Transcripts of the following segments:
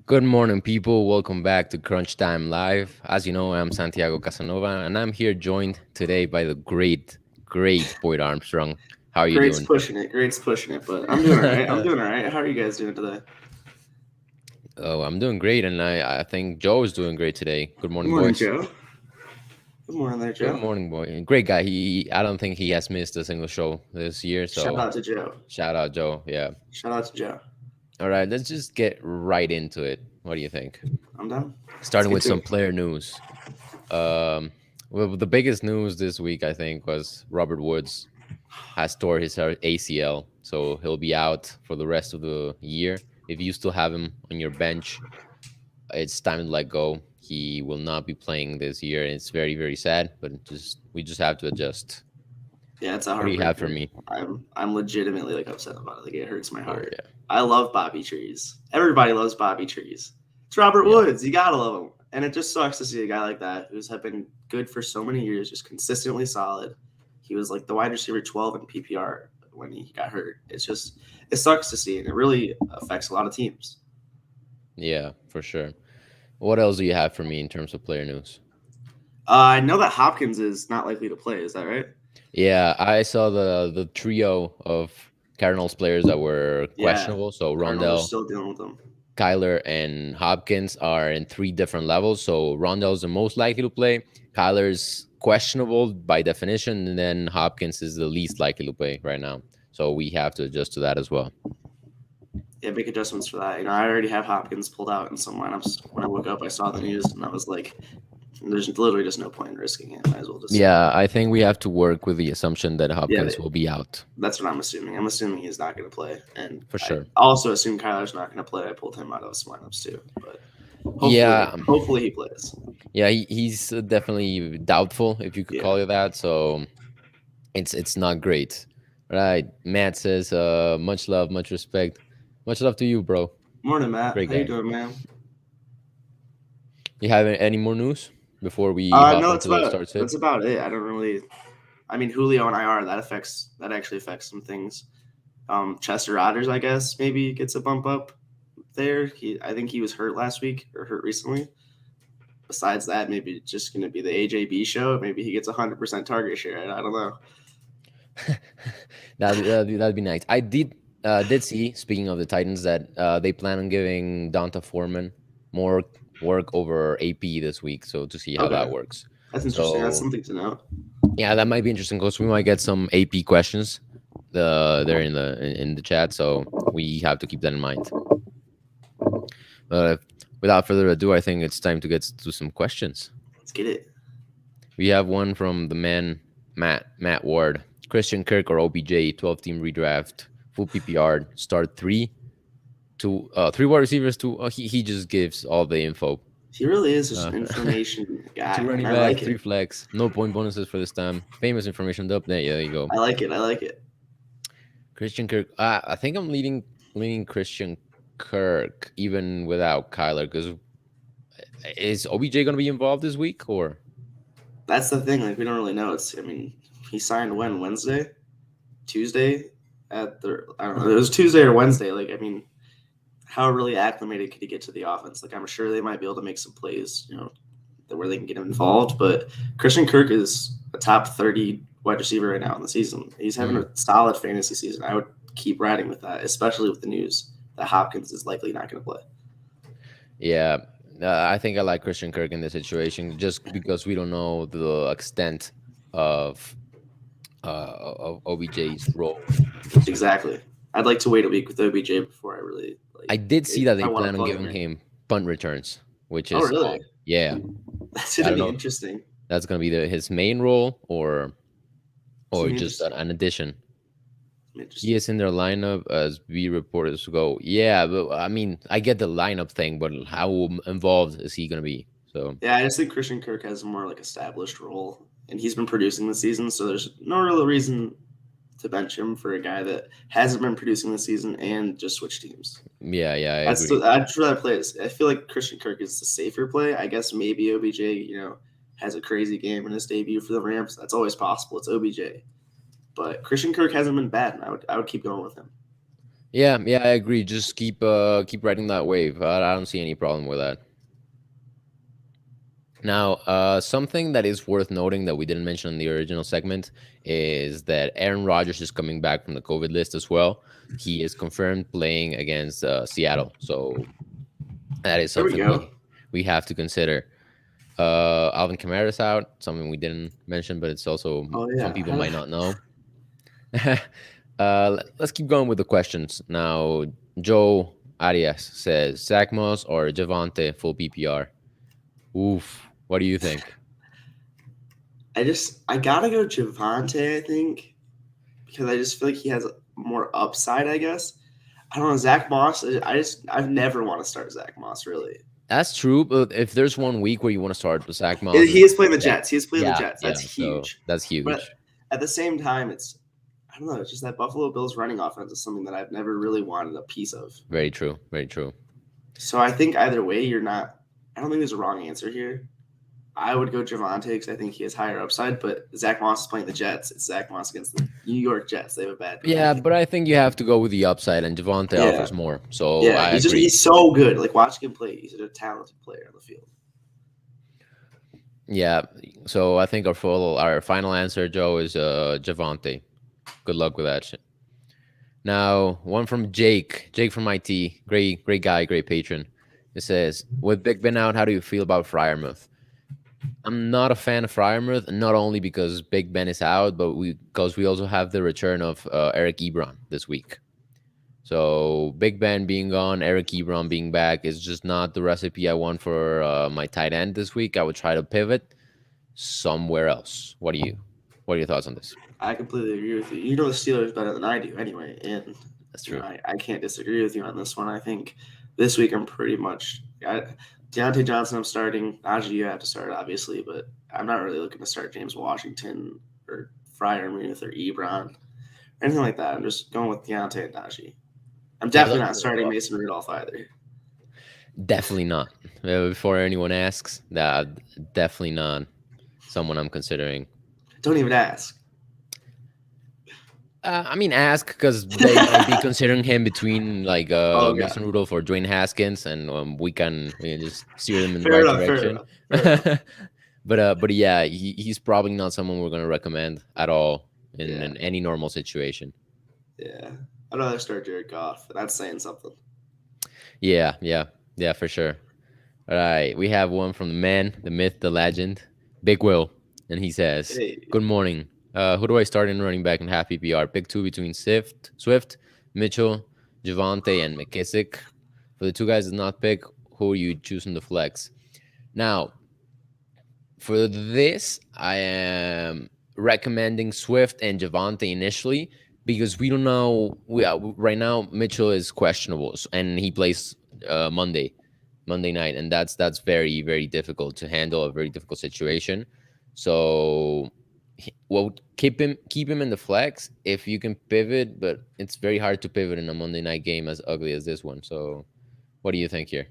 Good morning, people. Welcome back to Crunch Time Live. As you know, I'm Santiago Casanova, and I'm here joined today by the great Boyd Armstrong. How are you Great's doing? pushing it. Great's pushing it. But I'm doing all right. I'm doing all right. How are you guys doing today? Oh, I'm doing great, and I think Joe is doing great today. Good Good morning, morning, boys. Joe. Good morning there, Good Joe. morning, boy. Great guy. I don't think he has missed a single show this year, Shout so out to Joe. shout out, Joe. Yeah. Shout out to Joe. All right, let's just get right into it. What do you think? I'm done. Let's Starting get with to some it. player news. Um, well, the biggest news this week, I think, was Robert Woods has tore his ACL, so he'll be out for the rest of the year. If you still have him on your bench, it's time to let go. He will not be playing this year. It's very, very sad, but we just have to adjust. Yeah, it's a What do you have for heartbreaker. me? I'm legitimately like upset about it. Like it hurts my Oh heart. yeah, I love Bobby Trees. Everybody loves Bobby Trees. It's Robert yeah, Woods. You gotta love him. And it just sucks to see a guy like that who's have been good for so many years, just consistently solid. He was like the wide receiver 12 in PPR when he got hurt. It sucks to see, and it really affects a lot of teams. yeah, for sure. What else do you have for me in terms of player news? I know that Hopkins is not likely to play. Is that right? Yeah, I saw the trio of Cardinals players that were Yeah, questionable. So Cardinals are Rondell, still dealing with him. Kyler, and Hopkins are in three different levels. So Rondell's the most likely to play. Kyler's questionable by definition, and then Hopkins is the least likely to play right now. So we have to adjust to that as well. Yeah, make adjustments for that. I already have Hopkins pulled out in some lineups. When I woke up, I saw the news, and I was like, "There's literally just no point in risking it. Might as well just." Yeah, I think we have to work with the assumption that Yeah, Hopkins will be out that's what I'm assuming. I'm assuming he's not going to play, and for I sure. also assume Kyler's not going to play. I pulled him out of some lineups too, but Yeah, hopefully he plays. yeah, he's definitely doubtful, if you could Yeah. call it that. So it's not great. Right. Matt says, much love, much respect. Much love to you, bro. Morning, Matt. Great How you guy. doing, man? You have any more news before we hop No, into the start sit? that's about it. I don't really. I mean, Julio and IR that actually affects some things. Chester Rogers, I guess, maybe gets a bump up there. I think he was hurt last week or hurt recently. Besides that, maybe it's just going to be the AJB show. Maybe he gets 100% target share. I don't know. That'd be nice. I did see, speaking of the Titans, that they plan on giving Donta Foreman more work over AP this week. So to see how that Okay, works. that's interesting. That's So something to know. yeah, that might be interesting because we might get some AP questions. They're in the chat, so we have to keep that in mind. But without further ado, I think it's time to get to some questions. Let's get it. We have one from the man Matt Ward. Christian Kirk or OBJ 12-team redraft, full PPR, start three wide receivers. He just gives all the info. He really is just Uh, an information guy, two running and I backs, like three it. flex, no point bonuses for this time. Famous information up there. Yeah, there you go. I like it. I like it. Christian Kirk. I think I'm leaning Christian Kirk even without Kyler, because is OBJ going to be involved this week or? That's the thing. Like we don't really know. I mean, he signed when Wednesday, Tuesday, at the I don't know. It was Tuesday or Wednesday. Like I mean, how really acclimated could he get to the offense? Like I'm sure they might be able to make some plays, where they can get him involved. But Christian Kirk is a top 30 wide receiver right now in the season. He's having a solid fantasy season. I would keep riding with that, especially with the news that Hopkins is likely not going to play. Yeah, I think I like Christian Kirk in this situation just because we don't know the extent of of OBJ's role this week. Exactly. I'd like to wait a week with OBJ before I really I like. did see that I they want to plan on plug him giving in. him punt returns, which Oh, is really? yeah. That's I gonna don't be know if interesting. that's gonna be his main role It's or gonna be just interesting. an addition. He Interesting. is in their lineup as B reporters go. Yeah, but I mean, I get the lineup thing, but how involved is he gonna be? So Yeah, I just think Christian Kirk has a more like established role, and he's been producing this season, so there's no real reason to bench him for a guy that hasn't been producing this season and just switched teams. yeah, I agree. I'd rather play. I feel like Christian Kirk is the safer play. I guess maybe OBJ, has a crazy game in his debut for the Rams. That's always possible. It's OBJ, but Christian Kirk hasn't been bad, and I would keep going with him. Yeah, I agree. Just keep riding that wave. I don't see any problem with that. Now, something that is worth noting that we didn't mention in the original segment is that Aaron Rodgers is coming back from the COVID list as well. He is confirmed playing against Seattle, so that is There we something go. we have to consider. Alvin Kamara's out, something we didn't mention, but it's also Oh some yeah. people might not know. Let's keep going with the questions now. Joe Arias says Zach Moss or Javonte full PPR. Oof, what do you think? I gotta go Javonte, I think, because I just feel like he has more upside, I guess. I don't know, Zach Moss. I've never want to start Zach Moss really. That's true, but if there's one week where you want to start with Zach Moss, He is playing the yeah, Jets. He is playing the Jets. That's so huge. that's But huge. at the same time, I don't know. It's just that Buffalo Bills running offense is something that I've never really wanted a piece of. Very true, very true. So I think either way, you're not. I don't think there's a wrong answer here. I would go Javonte because I think he has higher upside, but Zach Moss is playing the Jets. It's Zach Moss against the New York Jets. They have a bad Yeah, draft. but I think you have to go with the upside, and Javonte Yeah, offers more. So yeah. I agree. He's so good. Like watching him play, he's a talented player on the field. Yeah, so I think our final answer, Joe, is Javonte. Good luck with that shit. Now, one from Jake from IT, great guy, great patron. It says, with Big Ben out, how do you feel about friarmouth? I'm not a fan of friarmouth, not only because Big Ben is out, but because we also have the return of Eric Ebron this week. So Big Ben being gone, Eric Ebron being back is just not the recipe I want for my tight end this week. I would try to pivot somewhere else. What are your thoughts on this? I completely agree with you. You know the Steelers better than I do, anyway, and That's true. I can't disagree with you on this one. I think this week I'm pretty much Deontay Johnson. I'm starting. Najee, you have to start obviously, but I'm not really looking to start James Washington or Friarmouth or Ebron or anything like that. I'm just going with Deontay and Najee. I'm Yeah, definitely not starting Mason Rudolph either. definitely not. Before anyone asks, that definitely not someone I'm considering. Don't even ask. I mean, ask because they might be considering him between like Okay. Mason Rudolph or Dwayne Haskins, and we can just steer them in the Fair right enough. Fair direction. enough. Fair enough. But yeah, he's probably not someone we're gonna recommend at all in, Yeah. in any normal situation. Yeah. I'd rather start Jared Goff. That's saying something. Yeah, for sure. All right, we have one from the man, the myth, the legend, BigWill, and he says, Hey. "Good morning. Who do I start in running back in half PPR? Pick two between Swift, Mitchell, Javonte, and McKissic. For the two guys that not pick, who are you choosing the flex? Now, for this, I am recommending Swift and Javonte initially because we don't know. Right now Mitchell is questionable, and he plays Monday night, and that's very very difficult to handle, a very difficult situation. So, well, keep him in the flex if you can pivot, but it's very hard to pivot in a Monday night game as ugly as this one. So, what do you think here?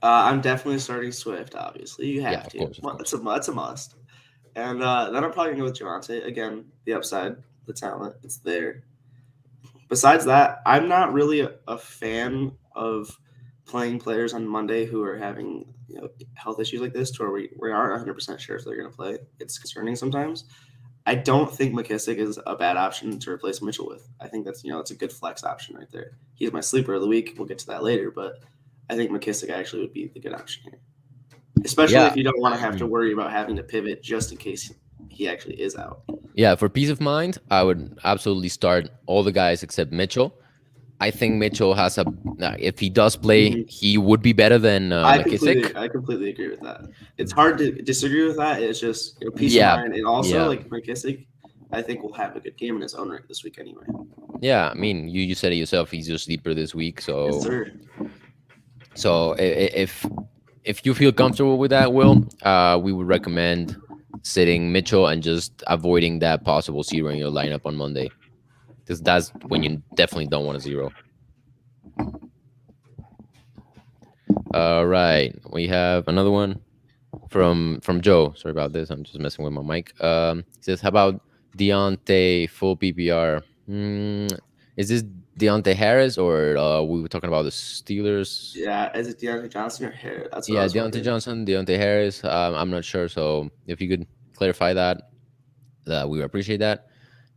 I'm definitely starting Swift. Obviously, you have Yeah, of to. course, of It's course. that's a must. And then I'm probably gonna go with Javonte again. The upside, the talent, it's there. Besides that, I'm not really a fan of playing players on Monday who are having health issues like this, to where we aren't 100% sure if they're gonna play. It's concerning sometimes. I don't think McKissic is a bad option to replace Mitchell with. I think that's a good flex option right there. He's my sleeper of the week. We'll get to that later, but I think McKissic actually would be the good option here, especially Yeah, if you don't want I to have to agree. worry about having to pivot just in case he actually is out. Yeah, for peace of mind, I would absolutely start all the guys except Mitchell. I think Mitchell has if he does play, Mhm. he would be better than McKissic. I completely agree with that. It's hard to disagree with that. It's just peace of Yeah, mind, and also yeah, like McKissic, I think will have a good game in his own right this week anyway. yeah. I mean, you said it yourself. He's your sleeper this week, Yes, so sir. if you feel comfortable with that, Will, we would recommend sitting Mitchell and just avoiding that possible zero in your lineup on Monday, because that's when you definitely don't want a zero. All right, we have another one from Joe. Sorry about this. I'm just messing with my mic. He says, "How about Deontay full PPR? Is this Deontay Harris or we were talking about the Steelers? Yeah, is it Deante Johnson or Harris? That's what I Yeah, was Deontay wondering. Johnson, Deontay Harris. I'm not sure. So if you could clarify that, we would appreciate that.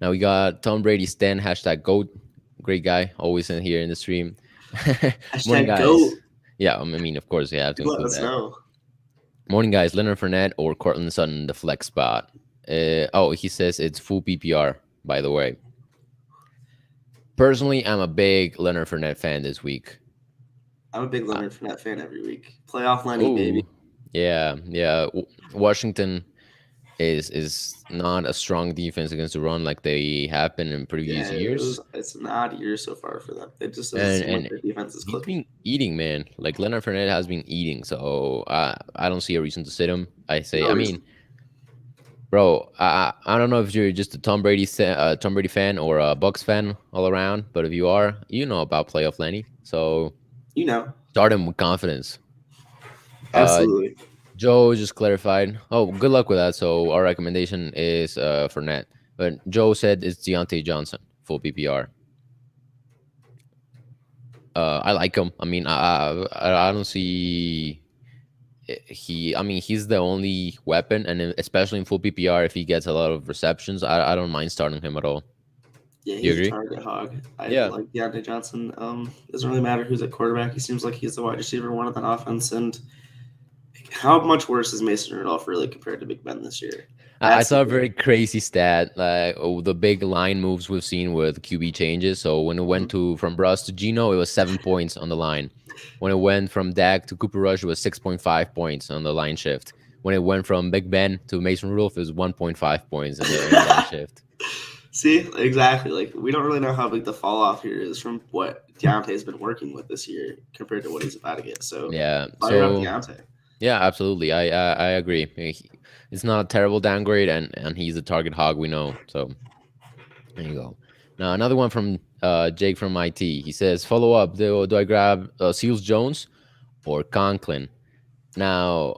Now we got Tom Brady Stan hashtag GOAT. Great guy, always in here in the stream. Morning, Hashtag guys. GOAT. Yeah, I mean, of course, you have to Let include us that. know. Morning, guys. Leonard Fournette or Cortland Sutton, the flex spot. He says it's full PPR, by the way. Personally, I'm a big Leonard Fournette fan this week. I'm a big Uh, Leonard Fournette fan every week. Playoff Lenny, baby. oh, yeah, yeah. Washington is not a strong defense against the run like they have been in previous Yeah, years. it's an odd year so far for them. It just doesn't And seem like their defense is he's clicking. been eating, man. Like Leonard Fournette has been eating, so I don't see a reason to sit him. No I reason. mean, bro, I don't know if you're just a Tom Brady fan or a Bucks fan all around, but if you are, you know about playoff Lenny. So You know, start him with confidence. Uh, absolutely. Joe just clarified. Oh, good luck with that. So our recommendation is Fournette, but Joe said it's Deontay Johnson, full PPR. I like him. I mean, I don't see I mean, he's the only weapon, and especially in full PPR, if he gets a lot of receptions, I don't mind starting him at all. Yeah, You he's a agree? target hog. I Yeah. like Deante Johnson. Doesn't really matter who's at quarterback. He seems like he's the wide receiver one of that offense. And how much worse is Mason Rudolph really compared to Big Ben this year? I That's the saw a thing. very crazy stat, like the big line moves we've seen with QB changes. So when it went Mhm. to from Russ to Gino, it was 7 points on the line. When it went from Dak to Cooper Rush, it was 6.5 points on the line shift. When it went from Big Ben to Mason Rudolph, it was 1.5 points in the line shift. See, exactly. Like we don't really know how big the fall off here is from what Deontay's been working with this year compared to what he's about to get. So Yeah. fire up So Deontay. yeah, absolutely. I agree. It's not a terrible downgrade, and he's a target hog. We know. So there you go. Now another one from Jake from IT. He says, "Follow up. Do I grab Seals Jones or Conklin?" Now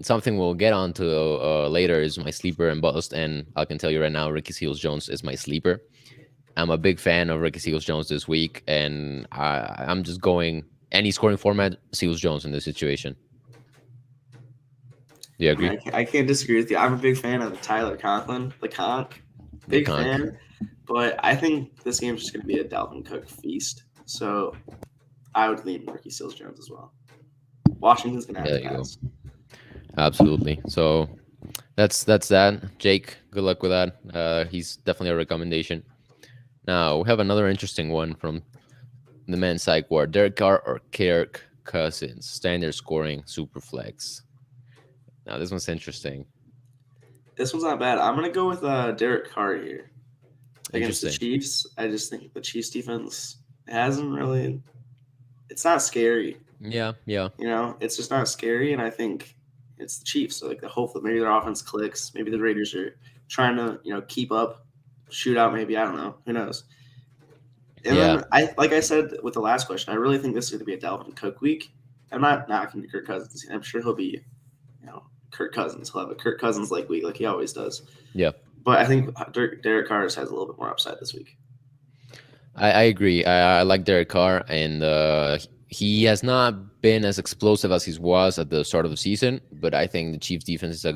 something we'll get onto later is my sleeper and bust, and I can tell you right now, Ricky Seals Jones is my sleeper. I'm a big fan of Ricky Seals Jones this week, and I'm just going any scoring format. Seals Jones in this situation. Do you I mean, agree? I can't disagree with you. I'm a big fan of Tyler Conklin, the Conk. The Big conk. fan. But I think this game's just going to be a Dalvin Cook feast. So I would lean Ricky Seals Jones as well. Washington's going to have There to you go. pass. Absolutely. So that's that. Jake, good luck with that. He's definitely a recommendation. Now we have another interesting one from the men's psych ward. Derek Carr or Kirk Cousins, standard scoring super flex. Now this one's interesting. This one's not bad. I'm going to go with Derek Carr here against the Interesting. Chiefs. I just think the Chiefs defense hasn't really. It's not scary. Yeah, yeah, It's just not scary. And I think it's the Chiefs. So, like, hopefully, maybe their offense clicks. Maybe the Raiders are trying to, keep up, shootout. Maybe I don't know. Who knows? And yeah, then like I said with the last question, I really think this is going to be a Dalvin Cook week. I'm not knocking Kirk Cousins. I'm sure he'll be, Kirk Cousins. He'll have a Kirk Cousins like week, like he always does. yeah. But I think Derek Carr has a little bit more upside this week. I agree. I like Derek Carr, and he has not been as explosive as he was at the start of the season. But I think the Chiefs' defense is a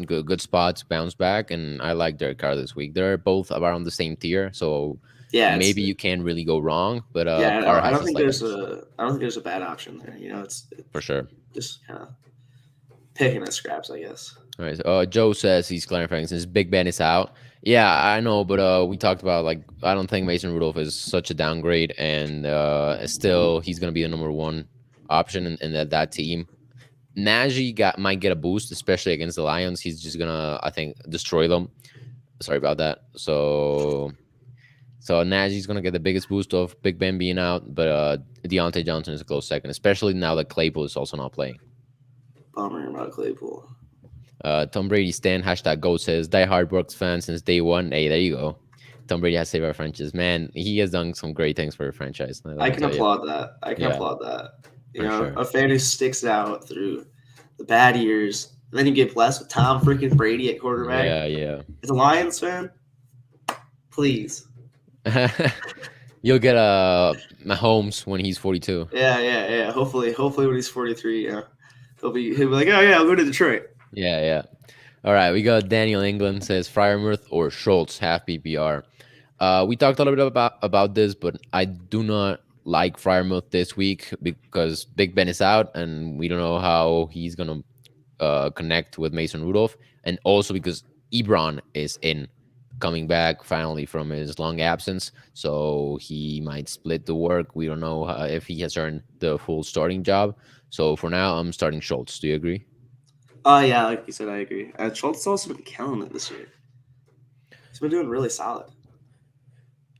good spot to bounce back, and I like Derek Carr this week. They're both around the same tier, so Yeah, maybe you can't really go wrong. But yeah. Carr I has don't a think slight there's edge a bad option there. It's for sure. just kind of picking at scraps, I guess. All right. So, Joe says he's clarifying since Big Ben is out. Yeah, I know, but we talked about like I don't think Mason Rudolph is such a downgrade, and still he's gonna be the number one option in that team. Najee might get a boost, especially against the Lions. He's just gonna, I think, destroy them. Sorry about that. So Najee's gonna get the biggest boost of Big Ben being out, but Deontay Johnson is a close second, especially now that Claypool is also not playing. Bummer about Claypool. Tom Brady Stan hashtag GOAT says diehard Bucks fan since day one. Hey, there you go. Tom Brady has saved our franchise. Man, he has done some great things for your franchise. I can applaud that. Yeah, applaud that. for sure. A fan who sticks out through the bad years, and then you get blessed with Tom freaking Brady at quarterback. Yeah, yeah. As a Lions fan, please. You'll get Mahomes when he's 42. Yeah. Hopefully when he's 43, yeah, he'll be like, oh yeah, I'll go to Detroit. Yeah, yeah. All right, we got Daniel England says Friarmouth or Schultz half PPR. We talked a little bit about this, but I do not like Friarmouth this week because Big Ben is out, and we don't know how he's gonna connect with Mason Rudolph, and also because Ebron is in, coming back finally from his long absence, so he might split the work. We don't know if he has earned the full starting job. So for now, I'm starting Schultz. Do you agree? Oh yeah, like you said, I agree. Schultz has also been killing it this year. He's been doing really solid.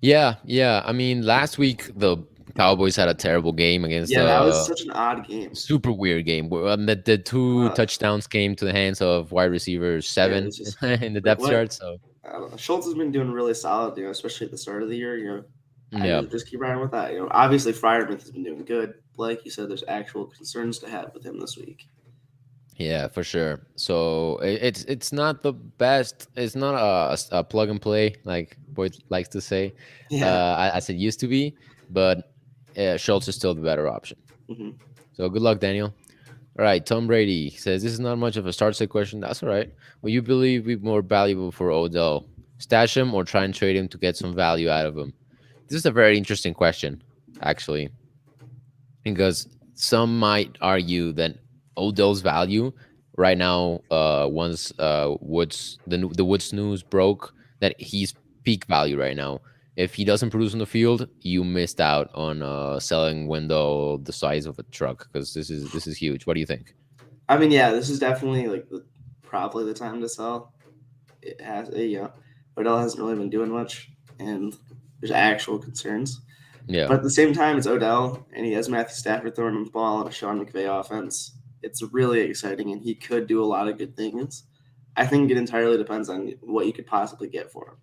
Yeah, yeah. I mean, last week the Cowboys had a terrible game against Yeah, that was a such an odd game. super weird game where the two Uh, touchdowns came to the hands of wide receiver yeah, it seven was just in the like depth what? chart. So I don't know. Schultz has been doing really solid, especially at the start of the year. I yeah, just keep riding with that. Obviously Friarmouth has been doing good. Like you said, there's actual concerns to have with him this week. yeah, for sure. So it's not the best. It's not a plug and play like Boyd likes to say, Yeah. as it used to be. But Schultz is still the better option. hmm So good luck, Daniel. All right, Tom Brady says this is not much of a start set question. That's all right. Will you believe be more valuable for Odell? Stash him or try and trade him to get some value out of him? This is a very interesting question, actually, because some might argue that Odell's value right now, once the Woods news broke, that he's peak value right now. If he doesn't produce on the field, you missed out on a selling window the size of a truck because this is huge. What do you think? I mean, yeah, this is definitely probably the time to sell. It has, Odell hasn't really been doing much, and there's actual concerns. Yeah. But at the same time, it's Odell, and he has Matthew Stafford throwing him the ball on a Sean McVay offense. It's really exciting, and he could do a lot of good things. I think it entirely depends on what you could possibly get for him.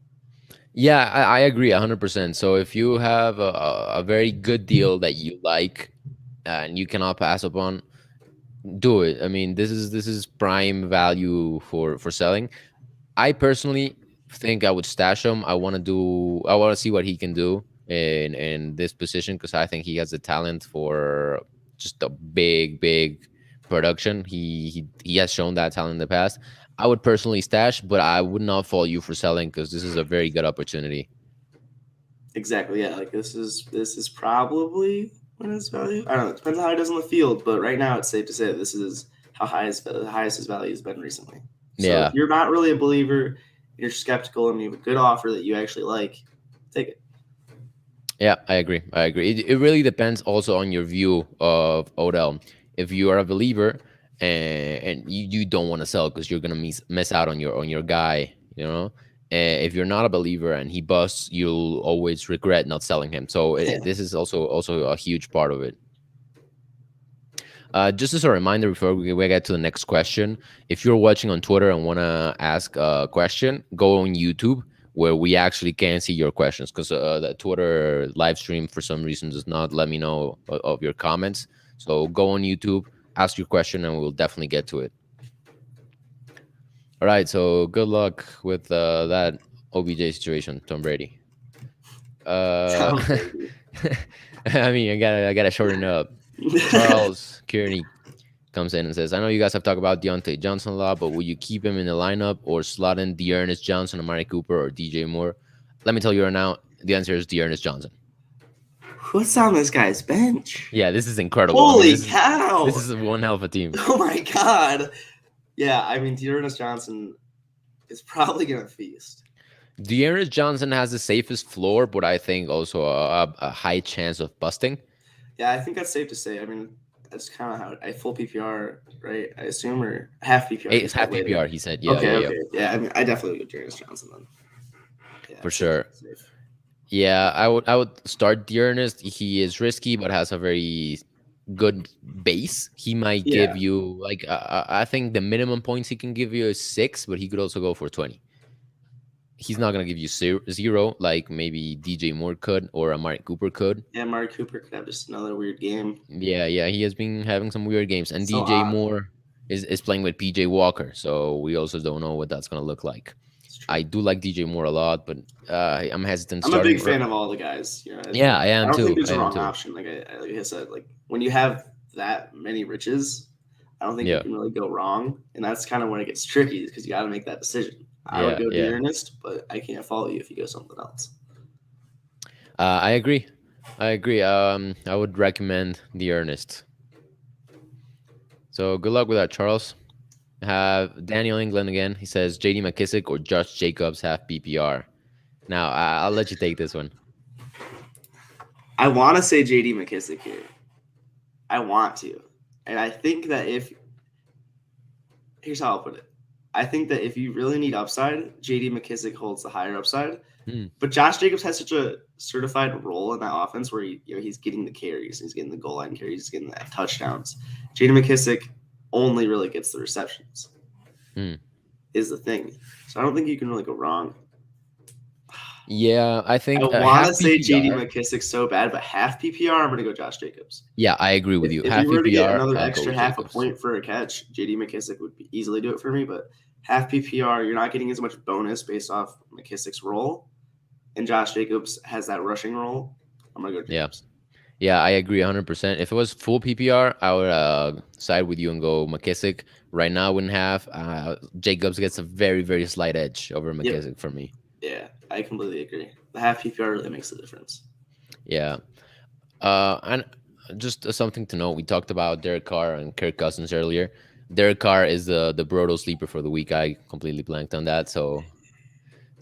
Yeah, I agree 100%. So if you have a very good deal that you like and you cannot pass upon, do it. I mean, this is prime value for selling. I personally think I would stash him. I want to see what he can do in this position because I think he has the talent for just a big production. He has shown that talent in the past. I would personally stash, but I would not fault you for selling because this is a very good opportunity. Exactly, yeah. This is probably when his value. I don't know. It depends on how he does on the field, but right now it's safe to say that this is the highest his value has been recently. So if Yeah. you're not really a believer, you're skeptical, and you have a good offer that you actually like, take it. Yeah, I agree. I agree. It really depends also on your view of Odell. If you are a believer and you don't want to sell because you're gonna miss out on your guy, you know. If you're not a believer and he busts, you'll always regret not selling him. So Yeah. this is also a huge part of it. Just as a reminder before we get to the next question, if you're watching on Twitter and want to ask a question, go on YouTube where we actually can see your questions because the Twitter live stream for some reason does not let me know of your comments. So go on YouTube, ask your question, and we'll definitely get to it. All right. So good luck with that OBJ situation, Tom Brady. Uh, Tom Brady. I mean, I gotta shorten it up. Charles Kearney comes in and says, I know you guys have talked about Deontay Johnson a lot, but will you keep him in the lineup or slot in Dearness Johnson, Amari Cooper, or DJ Moore? Let me tell you right now, the answer is Dearness Johnson. What's on this guy's bench? Yeah, this is incredible. I mean, Holy this cow! is one hell of a team. Oh my god! Yeah, I mean, Dearness Johnson is probably gonna feast. Dearness Johnson has the safest floor, but I think also a high chance of busting. Yeah, I think that's safe to say. I mean, that's kind of how I full PPR, right? I assume, or half PPR. It's half PPR, he said. Yeah, Okay, yeah, yeah, okay. Yeah, I mean, I definitely would Dearness Johnson then. Yeah, for sure. safe. Yeah, I would start Dearness. He is risky, but has a very good base. He might Yeah, give you like I think the minimum points he can give you is 6, but he could also go for 20. He's not gonna give you zero like maybe DJ Moore could or Amari Cooper could. yeah. Mark Cooper could have just another weird game. Yeah, yeah, he has been having some weird games, and So DJ odd. Moore is playing with PJ Walker, so we also don't know what that's gonna look like. I do like DJ Moore a lot, but I'm hesitant I'm a starting. big fan of all the guys. You know, Yeah, I I am don't think too. there's I a am wrong too. option. Like I said, like when you have that many riches, I don't think you Yeah, can really go wrong. And that's kind of when it gets tricky because you got to make that decision. I would yeah, go the yeah. Ernest, but I can't follow you if you go something else. I agree. I agree. I would recommend the Ernest. So good luck with that, Charles. Have Daniel England again. He says JD McKissic or Josh Jacobs have PPR. Now I'll let you take this one. I want to say JD McKissic here. I want to. And I think that here's how I'll put it. I think that if you really need upside, JD McKissic holds the higher upside. Hmm. But Josh Jacobs has such a certified role in that offense where he's getting the carries, he's getting the goal line carries, he's getting the touchdowns. JD McKissic only really gets the receptions. Hmm. Is the thing. So I don't think you can really go wrong. Yeah, I think I want half to say JD PPR. McKissic so bad, but half PPR, I'm going to go Josh Jacobs. Yeah, I agree with you. If Half you were to get PPR, another I'll go extra with half a Jacobs. point for a catch, JD McKissic would easily do it for me. But half PPR, you're not getting as much bonus based off McKissic's role. And Josh Jacobs has that rushing role. I'm going to go Jacobs. Yeah, I agree 100%. If it was full PPR, I would side with you and go McKissic. Right now, I wouldn't have. Jacobs gets a very, very slight edge over McKissic for me. Yeah, I completely agree. The half PPR really makes a difference. Yeah. And just something to note, we talked about Derek Carr and Kirk Cousins earlier. Derek Carr is the Brodo sleeper for the week. I completely blanked on that, so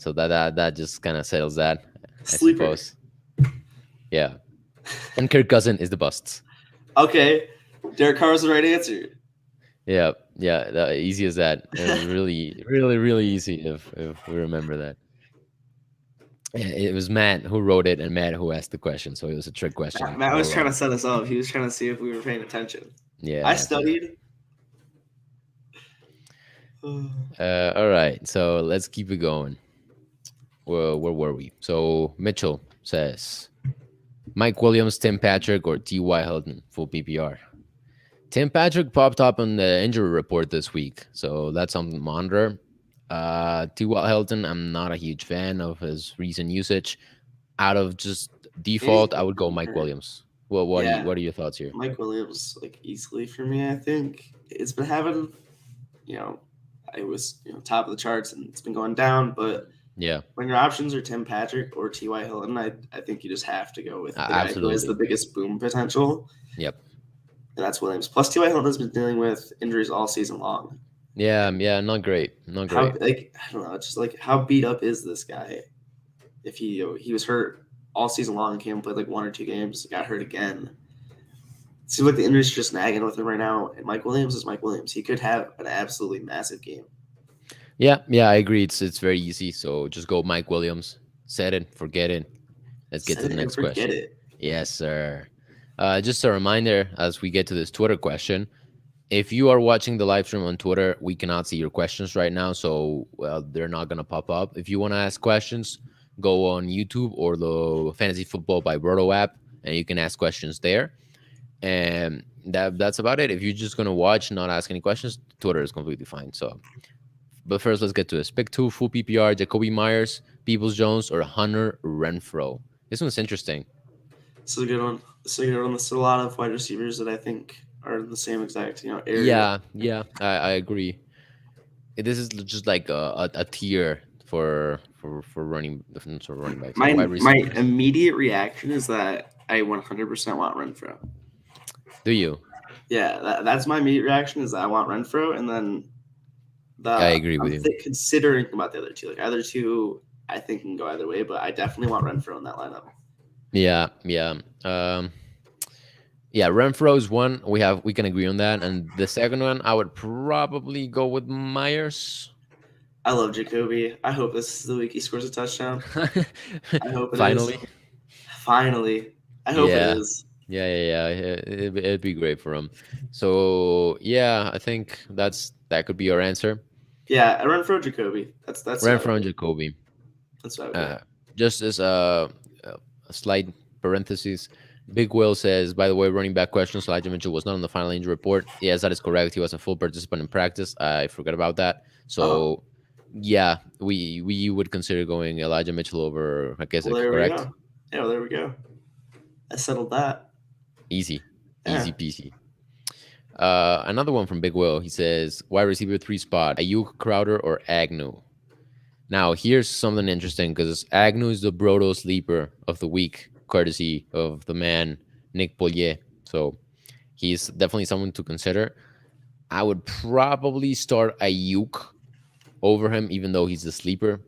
that just kind of settles that, I Sleeper. suppose. Yeah. And Kirk Cousins is the busts. Okay, Derek Carr is the right answer. Yeah, easy as that. It's really, really, really easy if we remember that. It was Matt who wrote it and Matt who asked the question, so it was a trick question. Matt all was trying to along. set us up. He was trying to see if we were paying attention. Yeah. I studied. All right, so let's keep it going. Well, where were we? So Mitchell says Mike Williams, Tim Patrick, or T.Y. Hilton, full PPR. Tim Patrick popped up on the injury report this week, so that's something to monitor. T.Y. Hilton, I'm not a huge fan of his recent usage. Out of just default, I would go Mike Williams. Well, what are your thoughts here? Mike Williams, like easily for me, I think it's been having, I was top of the charts and it's been going down, but yeah, when your options are Tim Patrick or T.Y. Hilton, I think you just have to go with the guy who has the biggest boom potential. Yep. And that's Williams. Plus, T.Y. Hilton has been dealing with injuries all season long. Yeah, not great. Not great. I don't know. It's just like, how beat up is this guy? If he was hurt all season long, came and played like 1 or 2 games, got hurt again. It seems like the injuries are just nagging with him right now. And Mike Williams is Mike Williams. He could have an absolutely massive game. Yeah, I agree. It's very easy. So just go Mike Williams. Set it, forget it. Let's get to the next question. It. Yes, sir. Just a reminder as we get to this Twitter question. If you are watching the live stream on Twitter, we cannot see your questions right now, so they're not going to pop up. If you want to ask questions, go on YouTube or the Fantasy Football by Roto app, and you can ask questions there. And that's about it. If you're just going to watch, not ask any questions, Twitter is completely fine. So, but first, let's get to this. Pick 2, full PPR, Jacoby Myers, Peoples-Jones, or Hunter Renfro. This one's interesting. This is a good one. There's a lot of wide receivers that I think are in the same exact area. Yeah, I agree. This is just like a tier for running backs. My immediate reaction is that I 100% want Renfro. Do you? Yeah, that's my immediate reaction is that I want Renfro, and then I agree with you. Considering about the other two, like other two, I think can go either way, but I definitely want Renfro in that lineup. Yeah. Renfro is one. We can agree on that. And the second one, I would probably go with Myers. I love Jacoby. I hope this is the week he scores a touchdown. I hope it Finally. I hope it is. Yeah. It'd be great for him. So yeah, I think that could be our answer. Yeah, Renfro, Jacoby. That's Renfro and Jacoby. That's what I would just as a slight parenthesis, BigWill says, by the way, running back questions, Elijah Mitchell was not on the final injury report. Yes, that is correct. He was a full participant in practice. I forgot about that. So Yeah, we would consider going Elijah Mitchell over Well, McKissic, there we correct? go. Yeah, well, there we go. I settled that. Easy, Yeah. easy peasy. Another one from BigWill. He says, wide receiver 3 spot, Ayuk, Crowder, or Agnew. Now, here's something interesting because Agnew is the Brodo sleeper of the week, courtesy of the man Nick Bollier. So he's definitely someone to consider. I would probably start Ayuk over him, even though he's the sleeper.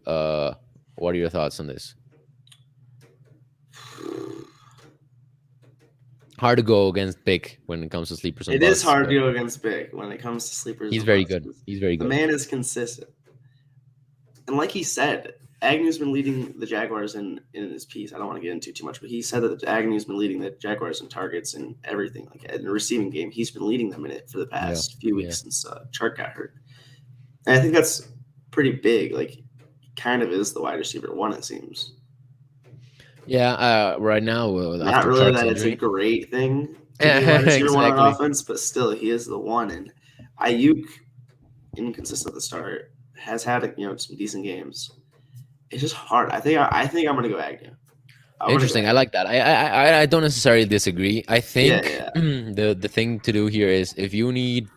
What are your thoughts on this? Hard to go against Pick when it comes to sleepers and It is busts, hard but to go against Big when it comes to sleepers he's and very busts. good. He's very The good. man is consistent. And like he said, Agnew's been leading the Jaguars in his piece. I don't want to get into too much, but he said that Agnew's been leading the Jaguars in targets and everything. Like in the receiving game, he's been leading them in it for the past few weeks since Chark got hurt. And I think that's pretty big. Like, he kind of is the wide receiver one, it seems. Yeah, right now, Not after really Chark's that it's injury. a great thing to be a wide receiver one on Exactly. offense, but still, he is the one. And Ayuk, inconsistent at the start, has had some decent games. It's just hard. I think I'm gonna go Agnew. Interesting. I like that. I don't necessarily disagree. I think Yeah. the thing to do here is if you need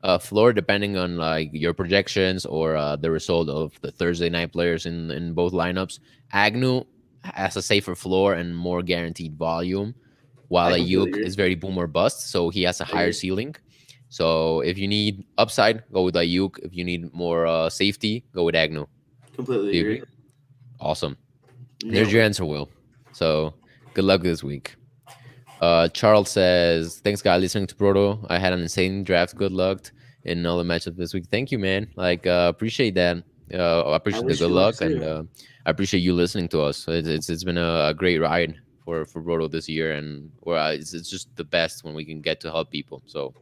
a floor, depending on like your projections or the result of the Thursday night players in both lineups, Agnew has a safer floor and more guaranteed volume, while I completely Ayuk agree. is very boom or bust, so he has a higher agree. ceiling. So if you need upside, go with Ayuk. If you need more safety, go with Agnew. Completely Do you agree. agree? Awesome. Nailed There's your it. answer, Will. So good luck this week. Charles says, thanks, guys, listening to Proto. I had an insane draft. Good luck in all the matchups this week. Thank you, man. Like, appreciate that. I appreciate the wish good you luck luck, and too. I appreciate you listening to us. It's been a great ride for Proto this year, and it's just the best when we can get to help people. So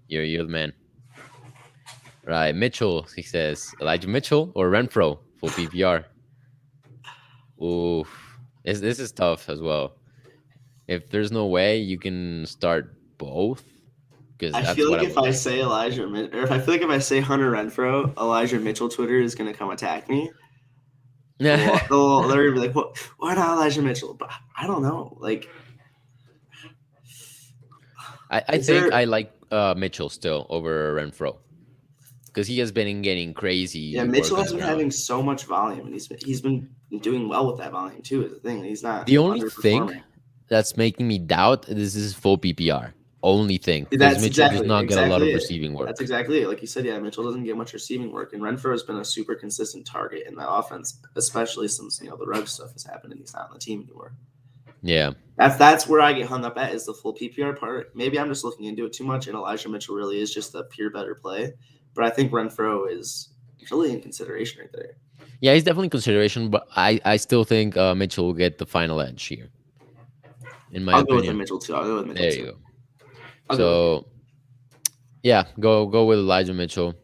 you're the man. Right, Mitchell. He says Elijah Mitchell or Renfro full PPR. Ooh, this is tough as well. If there's no way you can start both, because I that's feel what like I if would I think. say Elijah, or if I feel like if I say Hunter Renfro, Elijah Mitchell Twitter is gonna come attack me. They're gonna be like, "What? Why not Elijah Mitchell?" But I don't know. Like, I think I like Mitchell still over Renfro because he has been getting crazy Mitchell work on has the been ground. having so much volume, and he's been doing well with that volume too. Is the thing. He's not The only thing underperforming. that's making me doubt this is full PPR. Only thing because That's Mitchell does not get a lot exactly of it. receiving That's work. exactly it. Like you said, yeah, Mitchell doesn't get much receiving work, and Renfro has been a super consistent target in that offense, especially since the rug stuff has happened and he's not on the team anymore. Yeah, That's where I get hung up at is the full PPR part. Maybe I'm just looking into it too much, and Elijah Mitchell really is just a pure better play. But I think Renfro is really in consideration right there. yeah, he's definitely consideration, but I still think Mitchell will get the final edge here, in my I'll go with opinion. Mitchell too. I'll go with Mitchell There too. you go. I'll go with you. So yeah, go with Elijah Mitchell.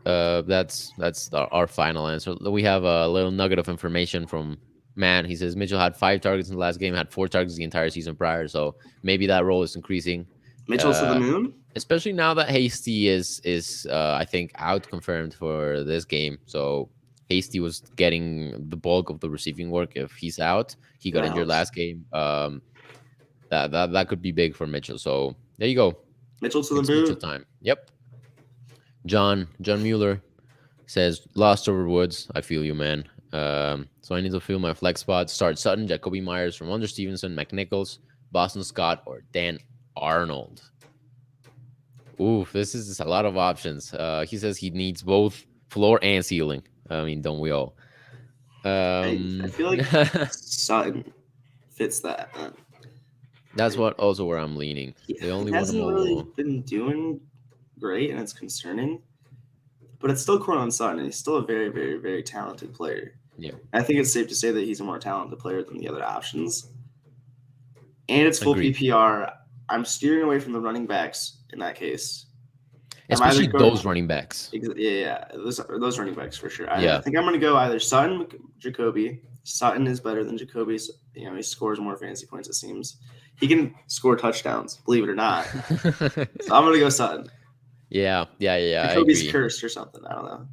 That's our final answer. We have a little nugget of information from Man. He says Mitchell had 5 targets in the last game, had 4 targets the entire season prior. So maybe that role is increasing. Mitchell to the moon. Especially now that Hasty is I think out confirmed for this game. So Hasty was getting the bulk of the receiving work. If he's out, he got That injured helps. last game. That could be big for Mitchell. So there you go. Mitchell to the It's moon. Mitchell time. Yep. John Mueller says lost over Woods. I feel you, man. So I need to fill my flex spot. Start Sutton, Jacoby Myers from under Stevenson, McNichols, Boston Scott, or Dan Arnold. Ooh, this is a lot of options. He says he needs both floor and ceiling. I mean, don't we all? I feel like Sutton fits that. That's what also where I'm leaning. They only He want hasn't him really all. been doing great, and it's concerning. But it's still Cortland Sutton, and he's still a very, very, very talented player. Yeah. I think it's safe to say that he's a more talented player than the other options. And it's full Agreed. PPR. I'm steering away from the running backs in that case. Especially those running backs. Yeah, those running backs for sure. Yeah. I think I'm going to go either Sutton, Jacoby. Sutton is better than Jacoby. He scores more fantasy points, it seems. He can score touchdowns, believe it or not. So I'm going to go Sutton. Yeah. Jacoby's cursed or something. I don't know.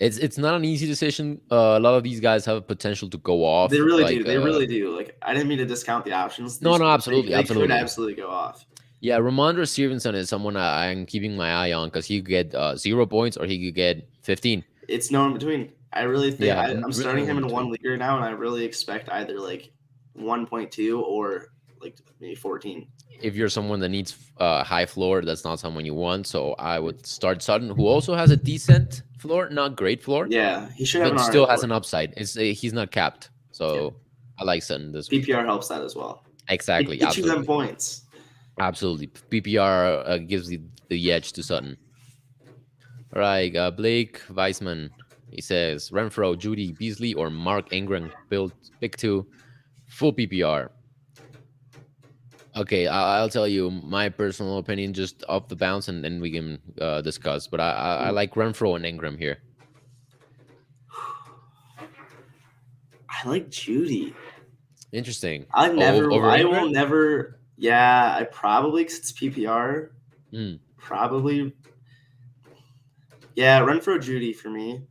It's not an easy decision. A lot of these guys have potential to go off. They really Like do. They really do. Like I didn't mean to discount the options. no, no, absolutely, They could absolutely. absolutely go off. Yeah, Ramondre Stevenson is someone I'm keeping my eye on because he could get 0 points or he could get 15. It's no in between. I really think Yeah, I'm really starting no him in in one between. league right now, and I really expect either like 1.2 or like maybe 14. If you're someone that needs high floor, that's not someone you want. So I would start Sutton, who also has a decent floor, not great floor, Yeah, he should have an but alright still has floor. an upside. He's not capped. So I like Sutton this week. PPR helps that as well. Exactly, Get you them absolutely. points. Absolutely. PPR gives the edge to Sutton. All right, Blake Weissman. He says Renfro, Judy, Beasley, or Mark Ingram built pick two, full PPR. Okay, I'll tell you my personal opinion just off the bounce, and then we can discuss. But I like Renfro and Ingram here. I like Judy. Interesting. I will Ingram? never. Yeah, I probably because it's PPR. Hmm. Probably. Yeah, Renfro Judy for me.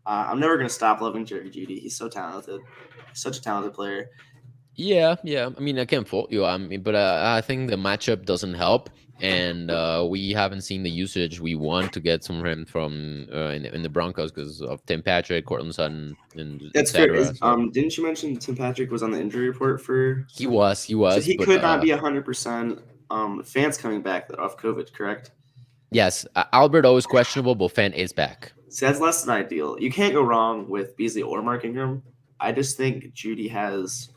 I'm never gonna stop loving Jerry Judy. He's so talented. He's such a talented player. Yeah, yeah. I mean, I can't fault you. I mean, but I think the matchup doesn't help, and we haven't seen the usage we want to get from him from in the Broncos because of Tim Patrick, Cortland Sutton, and That's fair. etc. So Didn't you mention Tim Patrick was on the injury report for? he was, So he but could not be 100%. Fans coming back off COVID, correct? yes, Alberto is questionable, but Fan is back. So that's less than ideal. You can't go wrong with Beasley or Mark Ingram. I just think Judy has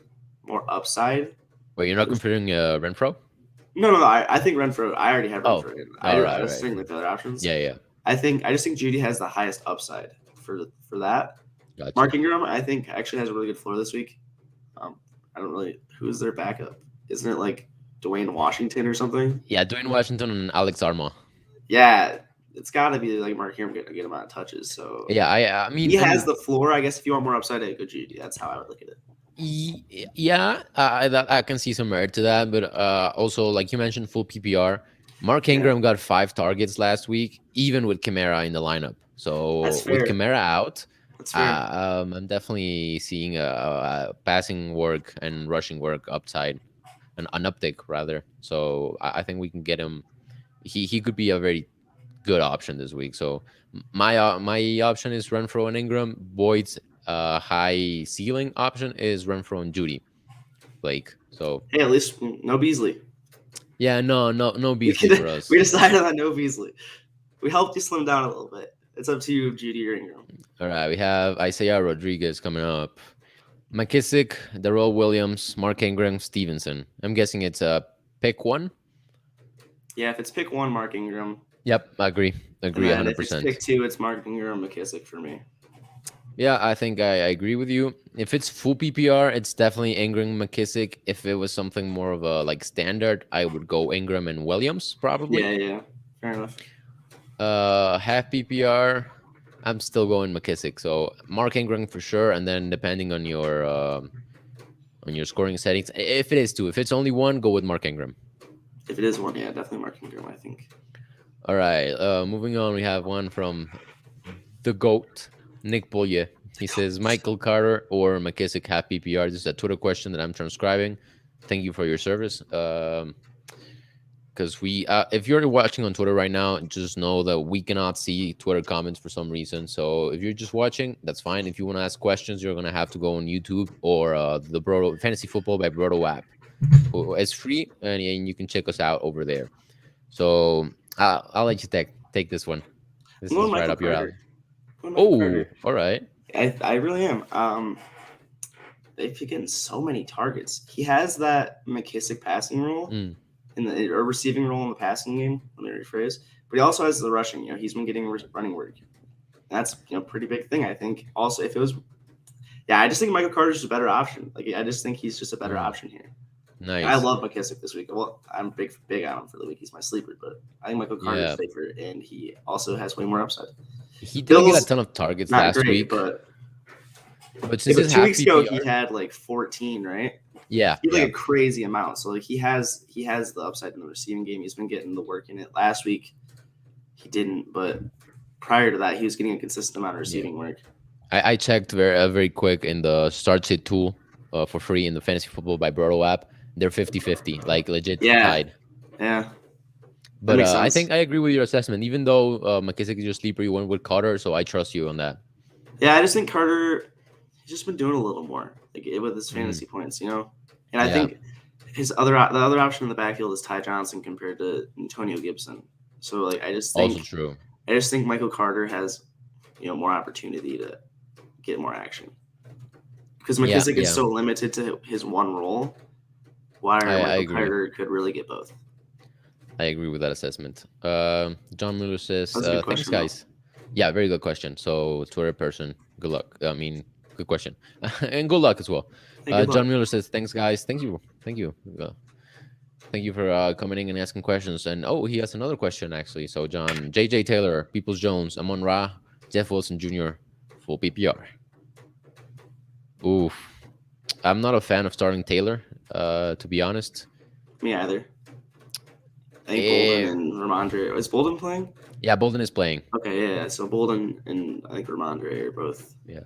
more upside. Wait, you're not considering Renfro? No. I think Renfro. I already have Renfro. I was thinking like the other options. Yeah. I just think Judy has the highest upside for that. Gotcha. Mark Ingram, I think, actually has a really good floor this week. I don't really. Who's their backup? Isn't it like Dwayne Washington or something? Yeah, Dwayne Washington and Alex Arma. Yeah, it's got to be like Mark Ingram getting a good amount of touches. So yeah, I mean, he has the floor. I guess if you want more upside, go Judy. That's how I would look at it. Yeah, I can see some merit to that, but also like you mentioned, full PPR. Mark Ingram got 5 targets last week, even with Kamara in the lineup. So with Kamara out, I'm definitely seeing a passing work and rushing work upside, an uptick rather. So I think we can get him. He could be a very good option this week. So my option is Renfro and Ingram. Boyd's high ceiling option is Renfro and Judy. Blake. So hey, at least no Beasley. Yeah, no Beasley for us. We decided on no Beasley. We helped you slim down a little bit. It's up to you, Judy or Ingram. All right, we have Isaiah Rodriguez coming up. McKissic, Darrell Williams, Mark Ingram, Stevenson. I'm guessing it's pick one. Yeah, if it's pick one, Mark Ingram. Yep, I agree 100%. If it's pick two, it's Mark Ingram, McKissic for me. Yeah, I think I agree with you. If it's full PPR, it's definitely Ingram, McKissic. If it was something more of a like standard, I would go Ingram and Williams probably. Yeah, fair enough. Half PPR, I'm still going McKissic. So Mark Ingram for sure, and then depending on your scoring settings, if it is two, if it's only one, go with Mark Ingram. If it is one, yeah, definitely Mark Ingram, I think. All right, moving on, we have one from the GOAT, Nick Bollier. He says Michael Carter or McKissic half PPR. This is a Twitter question that I'm transcribing. Thank you for your service. Because if you're watching on Twitter right now, just know that we cannot see Twitter comments for some reason. So if you're just watching, that's fine. If you want to ask questions, you're gonna have to go on YouTube or the Brodo Fantasy Football by Brodo app. It's free, and you can check us out over there. So I'll let you take this one. This is right up your alley. Oh, all right. I really am. They've been getting so many targets. He has that McKissic passing role in the receiving role in the passing game. Let me rephrase. But he also has the rushing. He's been getting running work. That's pretty big thing. I think. Also, if it was, I just think Michael Carter's a better option. Like I just think he's just a better option here. Nice. I love McKissic this week. Well, I'm big on him for the week. He's my sleeper, but I think Michael Carter's safer, and he also has way more upside. He didn't get a ton of targets last week, but since 2 weeks ago he had like 14, right? Yeah, he had like a crazy amount. So like he has the upside in the receiving game. He's been getting the work in it. Last week he didn't, but prior to that, he was getting a consistent amount of receiving work. I checked very quick in the start sit tool for free in the fantasy football by Broto app. They're 50-50, like legit tied. Yeah. But makes I sense. think I agree with your assessment. Even though McKissic is your sleeper, you went with Carter, so I trust you on that. Yeah, I just think Carter, he's just been doing a little more with his fantasy points, you know. And I think the other option in the backfield is Ty Johnson compared to Antonio Gibson. So like I just think Also true. I just think Michael Carter has, more opportunity to get more action. Because McKissic is so limited to his one role, Michael Carter could really get both. I agree with that assessment. John Mueller says, thanks, guys. Though. Yeah, very good question. So, Twitter person, good luck. I mean, good question. And good luck as well. John Mueller says, thanks, guys. Thank you. Thank you for coming in and asking questions. And, he has another question, actually. So, John, J.J. Taylor, Peoples Jones, Amon Ra, Jeff Wilson Jr., full PPR. Oof. I'm not a fan of starting Taylor, to be honest. Me either. I think Bolden and Ramondre. Is Bolden playing? Yeah, Bolden is playing. Okay, yeah. So Bolden and I think Ramondre are both the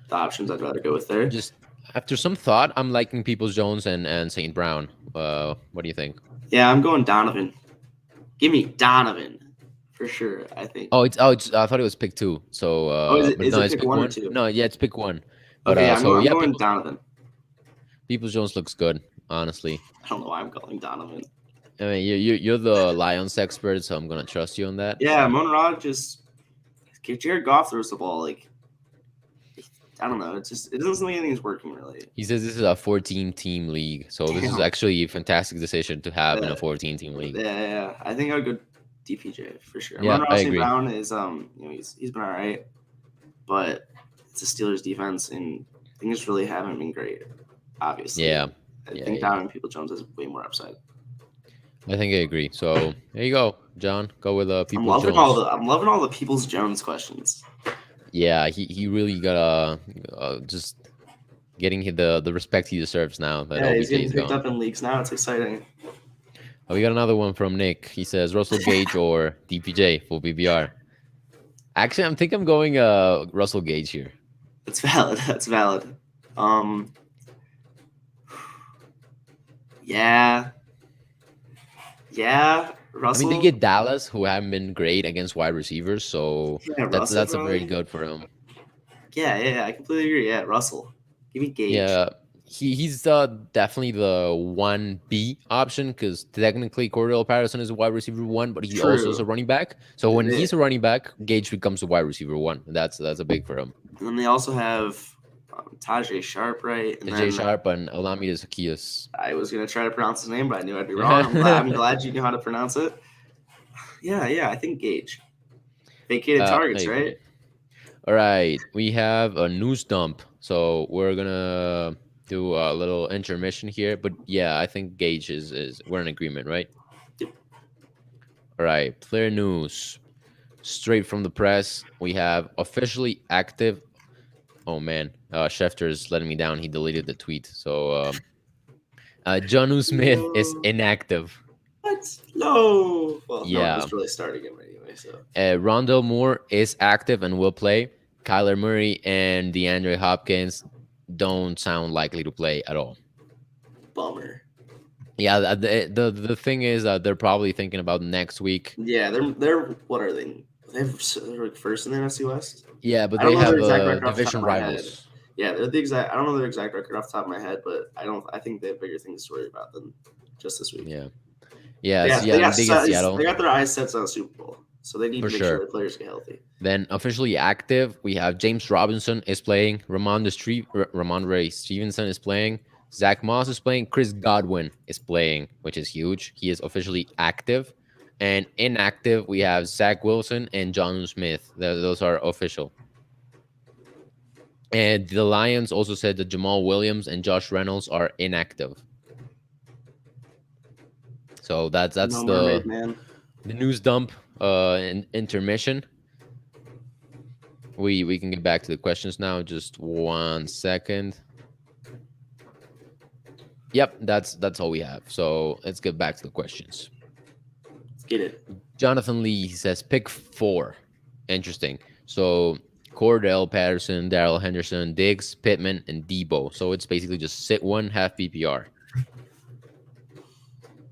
options I'd rather go with there. Just after some thought, I'm liking Peoples Jones and St. Brown. What do you think? Yeah, I'm going Donovan. Give me Donovan for sure. I think. I thought it was pick 2. So is it pick 1 or 2? No, yeah, it's pick 1. But, okay, I'm going Donovan. Peoples Jones looks good, honestly. I don't know why I'm calling Donovan. I mean, you're the Lions expert, so I'm gonna trust you on that. Yeah, Monrod just give Jared Goff throws the ball. Like, I don't know. It doesn't seem like anything's working really. He says this is a 14-team league, so this is actually a fantastic decision to have in a 14-team league. Yeah. I think I would go DPJ for sure. Yeah, I agree. Brown is he's been all right, but it's a Steelers defense, and things really haven't been great. Obviously, yeah. I think Donovan Peoples Jones has way more upside. I think I agree. So there you go, John. Go with Peoples Jones. I'm loving all the Peoples Jones questions. Yeah, he really got just getting the respect he deserves now. That he's getting picked up in leagues now. It's exciting. We got another one from Nick. He says Russell Gage or DPJ full PPR. Actually, I think I'm going Russell Gage here. That's valid. Yeah, Russell. I mean, they get Dallas, who haven't been great against wide receivers, so that's a very good for him. Yeah, I completely agree. Yeah, Russell. Give me Gage. Yeah, he's definitely the 1B option because technically Cordell Patterson is a wide receiver 1, but he also is a running back. So when he's a running back, Gage becomes a wide receiver 1. That's a big for him. And then they also have Tajay Sharp, right? Tajay Sharp and Olamide Zaccheaus. I was going to try to pronounce his name, but I knew I'd be wrong. I'm glad you knew how to pronounce it. Yeah, I think Gage. Vacated targets, right? All right. We have a news dump. So we're going to do a little intermission here. But yeah, I think Gage is we're in agreement, right? Yep. All right. Player news. Straight from the press. We have officially active. Oh, man. Schefter is letting me down. He deleted the tweet. So, Jonnu Smith is inactive. What? No. Well, yeah. No one's really starting him anyway. So. Rondell Moore is active and will play. Kyler Murray and DeAndre Hopkins don't sound likely to play at all. Bummer. Yeah, the thing is they're probably thinking about next week. Yeah, they're what are they? They're first in the NFC West. Yeah, but they have division rivals. Yeah, they're the exact. I don't know their exact record off the top of my head, but I think they have bigger things to worry about than just this week. Yeah. They got Seattle. They got their eyes set on the Super Bowl, so they need to make sure the players get healthy. Then officially active, we have James Robinson is playing. Ramondre Stevenson is playing. Zach Moss is playing. Chris Godwin is playing, which is huge. He is officially active. And inactive, we have Zach Wilson and Jonnu Smith. Those are official. And the Lions also said that Jamal Williams and Josh Reynolds are inactive. So that's the news dump and intermission. We can get back to the questions now. Just 1 second. Yep, that's all we have. So let's get back to the questions. Let's get it. Jonathan Lee says pick 4. Interesting. So Cordell Patterson, Darrell Henderson, Diggs, Pittman, and Deebo. So it's basically just sit one half PPR.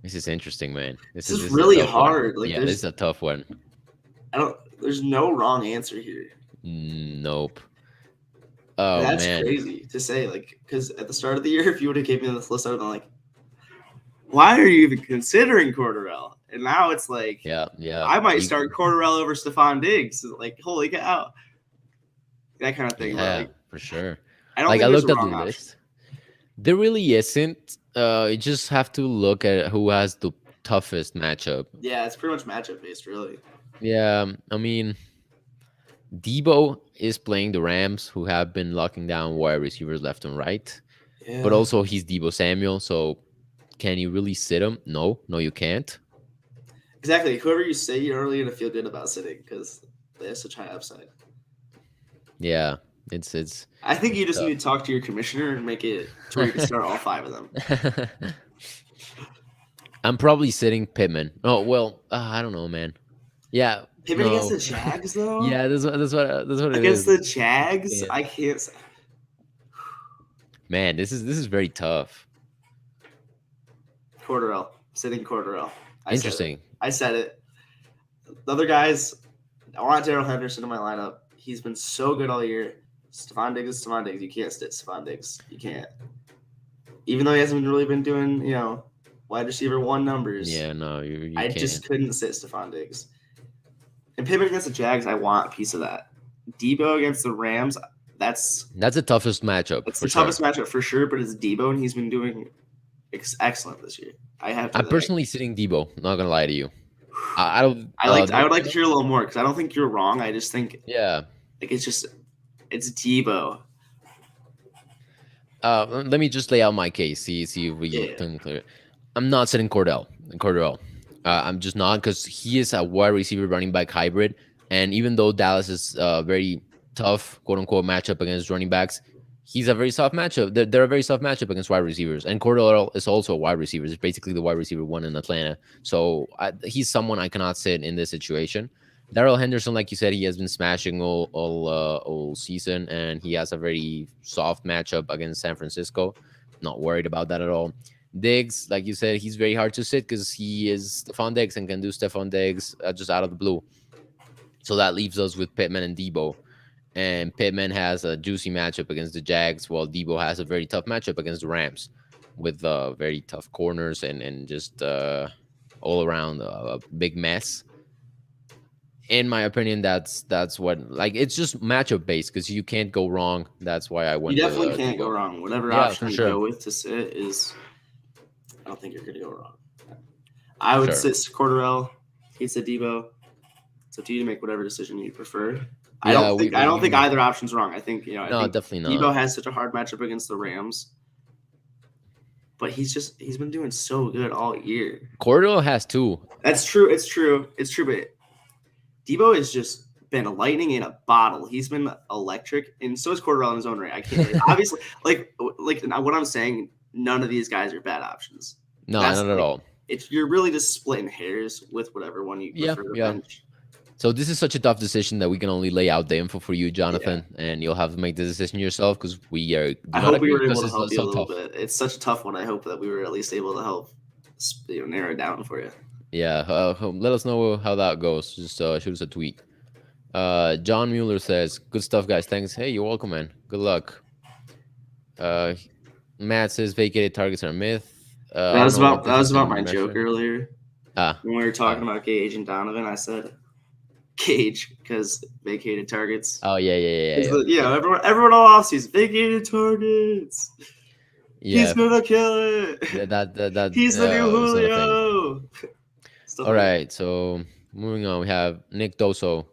This is interesting, man. This This is is a really tough one. hard. Like Yeah, this is a tough one. there's no wrong answer here. Nope. Oh That's man. crazy to say. Like, because at the start of the year, if you would have given me this list, I would have been like, why are you even considering Cordarrelle? And now it's like, Yeah. I might start Cordarrelle over Stephon Diggs. Like, holy cow. That kind of thing. Yeah, Like, for sure. I don't Like think I there's looked a at the wrong option. list. There really isn't. You just have to look at who has the toughest matchup. Yeah, it's pretty much matchup based, really. Yeah, I mean, Deebo is playing the Rams, who have been locking down wide receivers left and right. Yeah. But also, he's Deebo Samuel, so can you really sit him? No, you can't. Exactly. Whoever you say, you're really going to feel good about sitting because they have such high upside. Yeah, it's. I think you just need to talk to your commissioner and make it to where you can start all 5 of them. I'm probably sitting Pittman. Oh well, I don't know, man. Yeah, Pittman against the Jags, though. Yeah, that's what it against is. the Jags, I can't. Man, this is very tough. Cordarrelle, sitting Cordarrelle. Interesting. I said it. The other guys, I want Darrell Henderson in my lineup. He's been so good all year. Stephon Diggs is Stephon Diggs. You can't sit Stephon Diggs. You can't. Even though he hasn't really been doing, wide receiver 1 numbers. Yeah, no, you I can't. just couldn't sit Stephon Diggs. And Pittman against the Jags, I want a piece of that. Deebo against the Rams, that's the toughest matchup. It's the toughest matchup for sure, but it's Deebo, and he's been doing excellent this year. I'm personally sitting Deebo. Not gonna lie to you. I don't. I would like to hear a little more because I don't think you're wrong. I just think it's Deebo. Let me just lay out my case. See if we can clear it. I'm not sitting Cordell. I'm just not because he is a wide receiver running back hybrid, and even though Dallas is very tough, quote unquote, matchup against running backs, he's a very soft matchup. They're a very soft matchup against wide receivers, and Cordell is also a wide receiver. It's basically the wide receiver 1 in Atlanta. So he's someone I cannot sit in this situation. Darrell Henderson, like you said, he has been smashing all season, and he has a very soft matchup against San Francisco. Not worried about that at all. Diggs, like you said, he's very hard to sit because he is Stephon Diggs and can do Stephon Diggs just out of the blue. So that leaves us with Pittman and Deebo. And Pittman has a juicy matchup against the Jags, while Deebo has a very tough matchup against the Rams with very tough corners and just all around a big mess. In my opinion, that's what, like, it's just matchup based because you can't go wrong. That's why I went. You definitely can't go wrong. Whatever option you go with to sit is, I don't think you're going to go wrong. I would sit Cordarrelle. He'd sit Deebo. It's up to you to make whatever decision you prefer. I don't think either option's wrong. I think I think definitely not. Deebo has such a hard matchup against the Rams, but he's been doing so good all year. Cordell has 2. That's true. It's true. But Deebo has just been a lightning in a bottle. He's been electric, and so is Cordarrelle in his own right. I can't obviously like what I'm saying. None of these guys are bad options. No, not at all. You're really just splitting hairs with whatever one you prefer to bench. So this is such a tough decision that we can only lay out the info for you, Jonathan, and you'll have to make the decision yourself because we are. I hope we were able to help you a little bit. It's such a tough one. I hope that we were at least able to help narrow it down for you. Yeah, let us know how that goes. Just shoot us a tweet. John Mueller says, "Good stuff, guys. Thanks. Hey, you're welcome, man. Good luck." Matt says, "Vacated targets are a myth." That was about my joke earlier. When we were talking about Gage and Donovan, I said Gage because vacated targets. Oh yeah. Everyone all offseason vacated targets. Yeah. He's gonna kill it. That He's the new Julio. All right, so moving on, we have Nick Doso,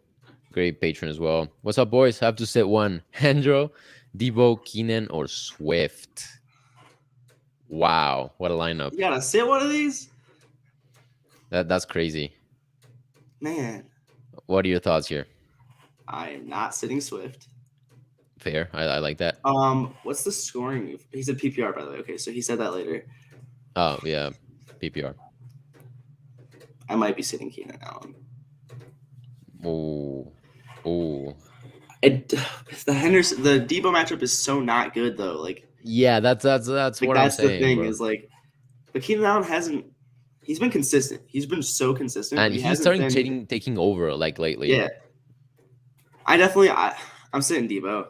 great patron as well. What's up, boys? Have to sit one: Hendro, Deebo, Keenan, or Swift. Wow, what a lineup! You gotta sit one of these. That's crazy, man. What are your thoughts here? I am not sitting Swift. Fair, I like that. What's the scoring? He said PPR, by the way. Okay, so he said that later. Oh yeah, PPR. I might be sitting Keenan Allen. Oh, Oh, The Deebo matchup is so not good though. yeah, that's what I'm That's the saying, thing bro. is but Keenan Allen hasn't. He's been consistent. He's been so consistent, And but he he's hasn't starting been. taking over like lately. Yeah, I'm sitting Deebo.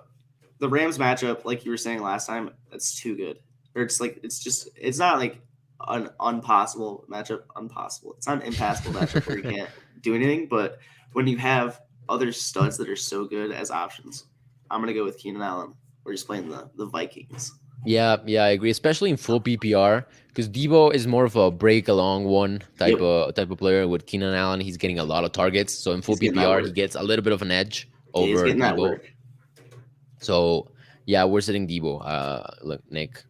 The Rams matchup, like you were saying last time, that's too good. Or it's not like an impossible matchup. Impossible. It's not an impassable matchup where you can't do anything. But when you have other studs that are so good as options, I'm gonna go with Keenan Allen. We're just playing the Vikings. Yeah, I agree, especially in full PPR because Deebo is more of a break along one Yep, type of player. With Keenan Allen, he's getting a lot of targets, so in full he's getting that PPR, he work. gets a little bit of an edge Yeah, he's over getting that Deebo. work. So yeah, we're sitting Deebo. Look, Nick.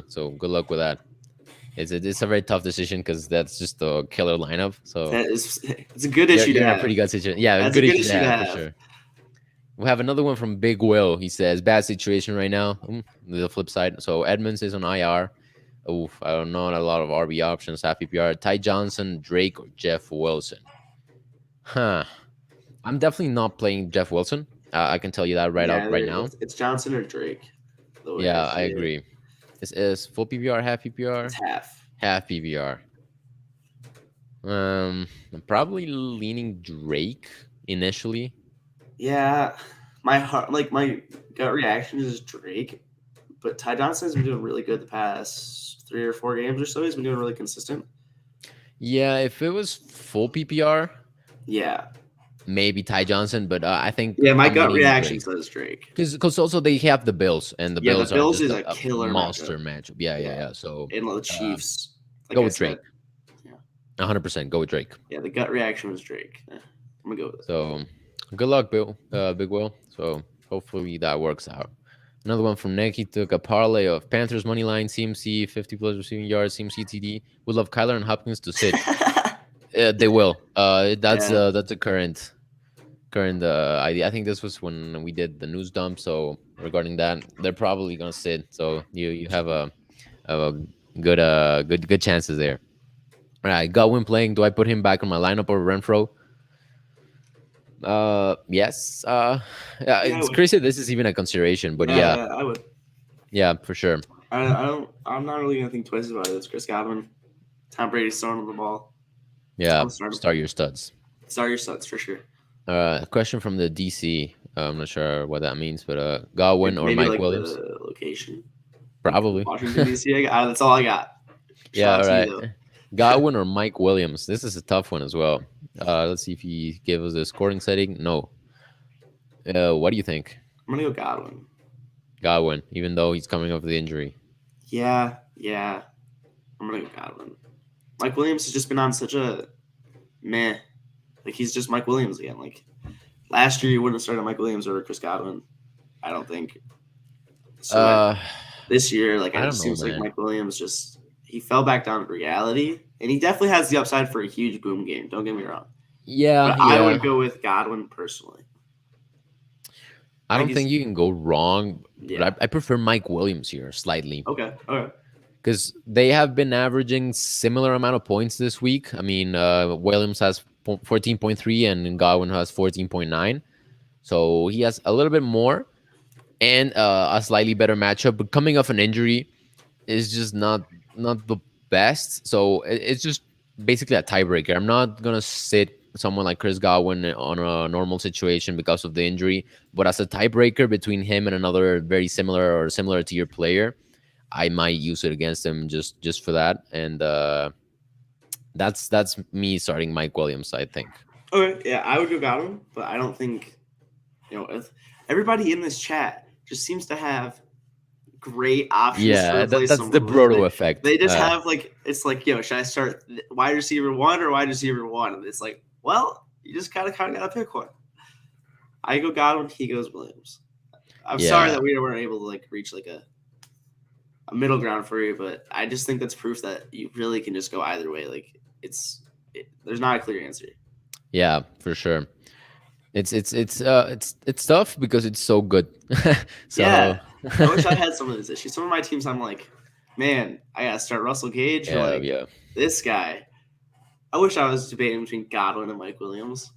So good luck with that. It's a very tough decision because that's just a killer lineup. So It's a good issue to you're in a have. pretty good situation. Yeah, a That's a good good issue to issue to have for have. sure. We have another one from BigWill. He says, bad situation right now. The flip side. So Edmonds is on IR. Oof, I don't know. Not a lot of RB options. Half PPR. Ty Johnson, Drake, or Jeff Wilson. Huh. I'm definitely not playing Jeff Wilson. I can tell you that Yeah, right now. it's Johnson or Drake. The way I Yeah, I see it. agree. Is full PPR, half It's PPR? half. Half PPR. I'm probably leaning Drake initially. Yeah, my gut reaction is Drake, but Ty Johnson's been doing really good the past 3 or 4 games or so. He's been doing really consistent. Yeah, if it was full PPR, Yeah, maybe Ty Johnson, but I think yeah. My I'm gut leaning reaction Drake says Drake. because also they have the Bills, and the Yeah, the Bills are Bills just is a a killer matchup. monster matchup. Yeah, Yeah, So and the uh, Chiefs, like go I with said, Drake. 100%. Go with Drake. yeah, the gut reaction was Drake. I'm gonna go with it. So good luck, Big Will. So hopefully that works out. Another one from Nick. He took a parlay of Panthers money line, CMC 50 plus receiving yards, CMC TD. Would love Kyler and Hopkins to sit. They will. Yeah. That's a current idea. I think this was when we did the news dump. So regarding that, they're probably gonna sit. So you have a good good chances there. All right, Godwin playing. Do I put him back on my lineup over Renfro? Yes. Yeah, Yeah, I it's would. crazy. This is even a consideration, but Yeah, yeah, yeah, I would. for sure. I don't. I'm not really gonna think twice about it. It's Chris Godwin. Tom Brady's throwing the ball. Yeah, I'll start him. start your studs. Start your sets for sure. Question from the DC. I'm not sure what that means, but Godwin or Maybe Mike like Williams? the location. Probably. Washington D.C. That's all I got. Yeah, Shout out all to you right. though. Godwin or Mike Williams? This is a tough one as well. Let's see if he gave us a scoring setting. No. What do you think? I'm gonna go Godwin. Godwin, even though he's coming off the injury. Yeah. I'm gonna go Godwin. Mike Williams has just been on such a meh. Like he's just Mike Williams again. Like last year, you wouldn't have started Mike Williams over Chris Godwin. I don't think. So this year, like I it don't just know, seems like man. Mike Williams just he fell back down to reality, and he definitely has the upside for a huge boom game. Don't get me wrong, Yeah, but I would go with Godwin personally. I Like don't think you can go wrong, but yeah. I prefer Mike Williams here slightly Okay. because they have been averaging similar amount of points this week. I mean, Williams has 14.3 and Godwin has 14.9, so he has a little bit more and a slightly better matchup. But coming off an injury is just not the best, so it's just basically a tiebreaker. I'm not gonna sit someone like Chris Godwin on a normal situation because of the injury, but as a tiebreaker between him and another very similar or similar to your player, I might use it against him just for that. And that's me starting Mike Williams, I think. Okay. Yeah, I would go Godwin, but I don't think if everybody in this chat just seems to have great options to Yeah, replace that's the someone with. Brodo effect. They just have like it's like should I start wide receiver 1 or wide receiver 1? And it's like, well, you just kind of gotta pick one. I go Godwin, he goes Williams. I'm sorry that we weren't able to like reach like a middle ground for you, but I just think that's proof that you really can just go either way. Like there's not a clear answer. Yeah, for sure. It's tough because it's so good. So yeah, I wish I had some of these issues. Some of my teams, I'm like, man, I gotta start Russell Gage or this guy. I wish I was debating between Godwin and Mike Williams.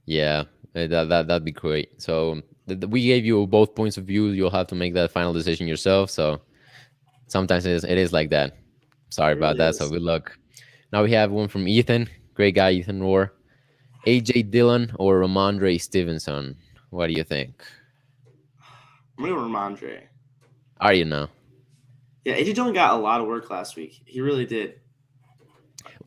Yeah, That'd be great. So we gave you both points of view. You'll have to make that final decision yourself. So sometimes it is like that. It Sorry about really that. So is. good luck. Now we have one from Ethan. Great guy, Ethan Rohr. AJ Dillon or Ramondre Stevenson? What do you think? I'm gonna go Ramondre. Are you now? Yeah, AJ Dillon got a lot of work last week. He really did.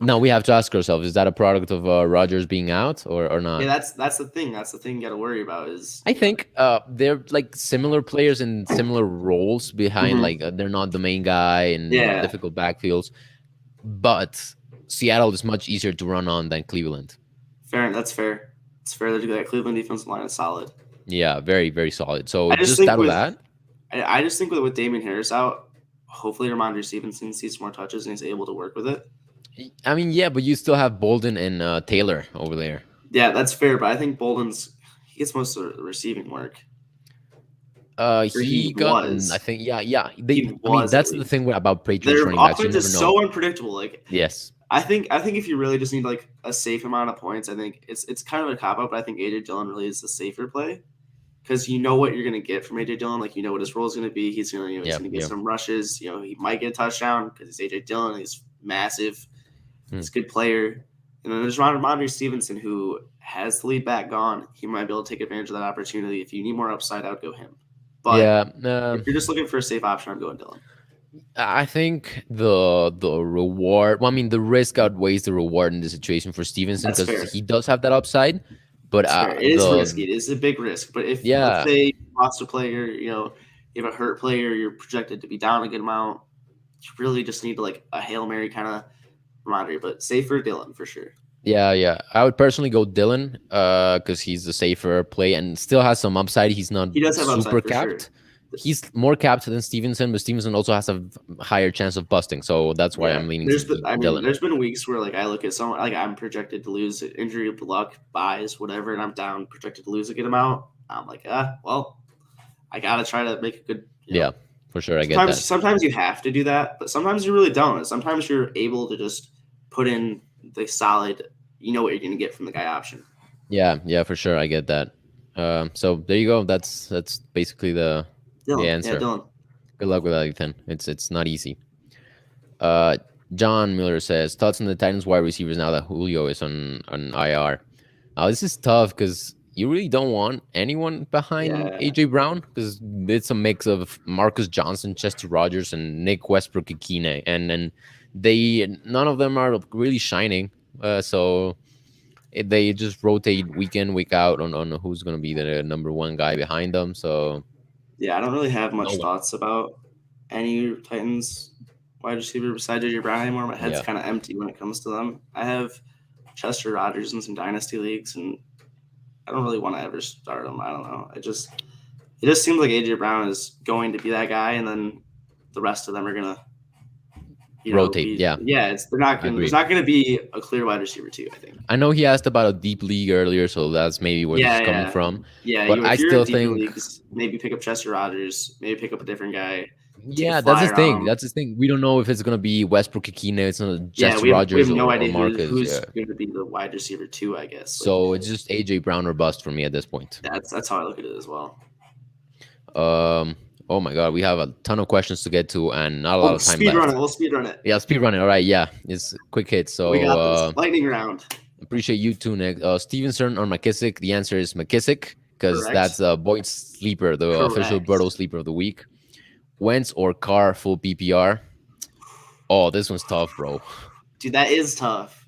Now we have to ask ourselves: is that a product of Rogers being out or Yeah, not? that's the thing. That's the thing you got to worry about is I think they're like similar players in similar roles behind. Mhm. Like they're not the main guy in Yeah, difficult backfields, but Seattle is much easier to run on than Cleveland. fair. That's fair. It's fair to do that. Cleveland defensive line is solid. Yeah, very very solid. So I just just think out of with that, I just think with Damian Harris out, hopefully Ramondre Stevenson sees more touches and he's able to work with it. I mean, yeah, but you still have Bolden and Taylor over there. Yeah, that's fair. But I think Bolden's he gets most of the receiving work. Or He he got, I was. think, yeah. He I mean, was at that's the least. thing about Patriots Their running backs. You offense never is know. so unpredictable. Like Yes. I think if you really just need like a safe amount of points, I think it's kind of a cop out, but I think AJ Dillon really is the safer play because you know what you're gonna get from AJ Dillon. Like you know what his role is gonna be. He's gonna he's Yeah. gonna get Yeah. some rushes. He might get a touchdown because he's AJ Dillon. He's massive. Hmm. He's a good player. And then there's Ramondre Stevenson who has the lead back gone. He might be able to take advantage of that opportunity. If you need more upside, I would go him. But Yeah. if you're just looking for a safe option, I'm going Dillon. I think the reward. Well, I mean, the risk outweighs the reward in this situation for Stevenson That's because fair. he does have that upside. But That's fair. It is risky. It is a big risk. But if let's yeah, say you lost a player, you have a hurt player, you're projected to be down a good amount. You really just need like a Hail Mary kind of Ramondre, but safer Dillon for sure. yeah. I would personally go Dylan because he's the safer play and still has some upside. He's not He does have super upside for sure. capped. He's more capped than Stevenson, but Stevenson also has a higher chance of busting. So that's why Yeah, I'm leaning to Dylan. there's been weeks where like I look at someone like I'm projected to lose injury, luck, buys, whatever, and I'm down projected to lose a good amount. I'm like, well, I gotta try to make a good. Yeah, for sure. I get Sometimes, that. sometimes you have to do that, but sometimes you really don't. Sometimes you're able to just put in the solid. You know what you're gonna get from the guy option. Yeah, for sure. I get that. So there you go. That's basically the Dylan, yeah, answer. Dylan. Good luck with that, Ethan. It's not easy. Uh, John Mueller says thoughts on the Titans wide receivers now that Julio is on IR. This is tough because you really don't want anyone behind Yeah, AJ Brown because it's a mix of Marcus Johnson, Chester Rogers, and Nick Westbrook Ikine, and they none of them are really shining. So they just rotate week in week out on who's going to be the number one guy behind them. So yeah. I don't really have no much one. thoughts about any Titans wide receiver besides JJ Brown anymore. My head's Yeah. kind of empty when it comes to them. I have Chester Rogers in some dynasty leagues, and I don't really want to ever start him. I don't know. It just seems like AJ Brown is going to be that guy, and then the rest of them are gonna Rotate, yeah. They're not I gonna. agree. There's not gonna be a clear wide receiver too. I think. I know he asked about a deep league earlier, so that's maybe where Yeah, he's coming yeah, from. yeah. But I If you're in still deeper think, leagues, maybe pick up Chester Rogers. Maybe pick up a different guy. Take a yeah, that's his flyer on thing. him. That's his thing. We don't know if it's gonna be Westbrook Ikine, it's not Yeah, just we have Rogers no or idea Marcus. who's Yeah. going to be the wide receiver too. I guess. So it's just AJ Brown or bust for me at this point. That's how I look at it as well. Oh my god, we have a ton of questions to get to and not a lot of time Speed left. run it. We'll speed run it. Yeah, speed running. All right, yeah, it's quick hit. So We got this. Lightning round. appreciate you too, Nick. Stevenson or McKissic? The answer is McKissic because Correct. that's Boyd's sleeper, the official Correct. Berto sleeper of the week. Wentz or Carr full PPR? Oh, this one's tough, bro. Dude, that is tough.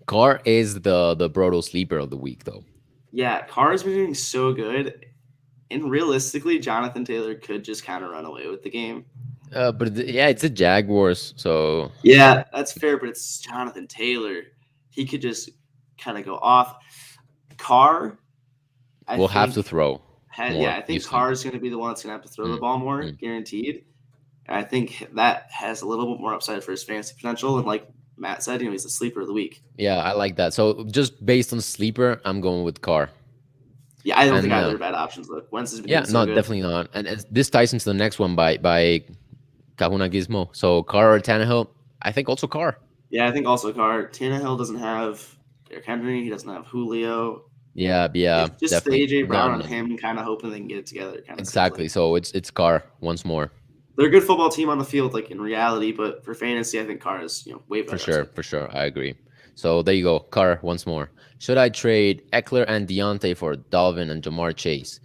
Carr is the Berto sleeper of the week, though. Yeah, Carr has been doing so good. And realistically, Jonathan Taylor could just kind of run away with the game. But yeah, it's the Jaguars, so Yeah, that's fair, but it's Jonathan Taylor. He could just kind of go off. Carr, we'll have to throw. Yeah, I think Carr is going to be the one that's going to have to throw the ball more, guaranteed. And I think that has a little bit more upside for his fantasy potential. And like Matt said, he's the sleeper of the week. Yeah, I like that. So just based on sleeper, I'm going with Carr. Yeah, I don't think either are bad options. Look, Wentz has been doing so good. Definitely not. And this ties into the next one by Kahuna Gizmo. So Carr or Tannehill? I think also Carr. Yeah, I think also Carr. Tannehill doesn't have Derrick Henry. He doesn't have Julio. Yeah, It's just the definitely. AJ No, Brown no, and him kind of hoping they can get it together. Kind of seems exactly. like So it's Carr once more. they're a good football team on the field, like in reality, but for fantasy, I think Carr is way better upside. For sure. I agree. So there you go. Carr once more. Should I trade Eckler and Deontay for Dalvin and Jamar Chase?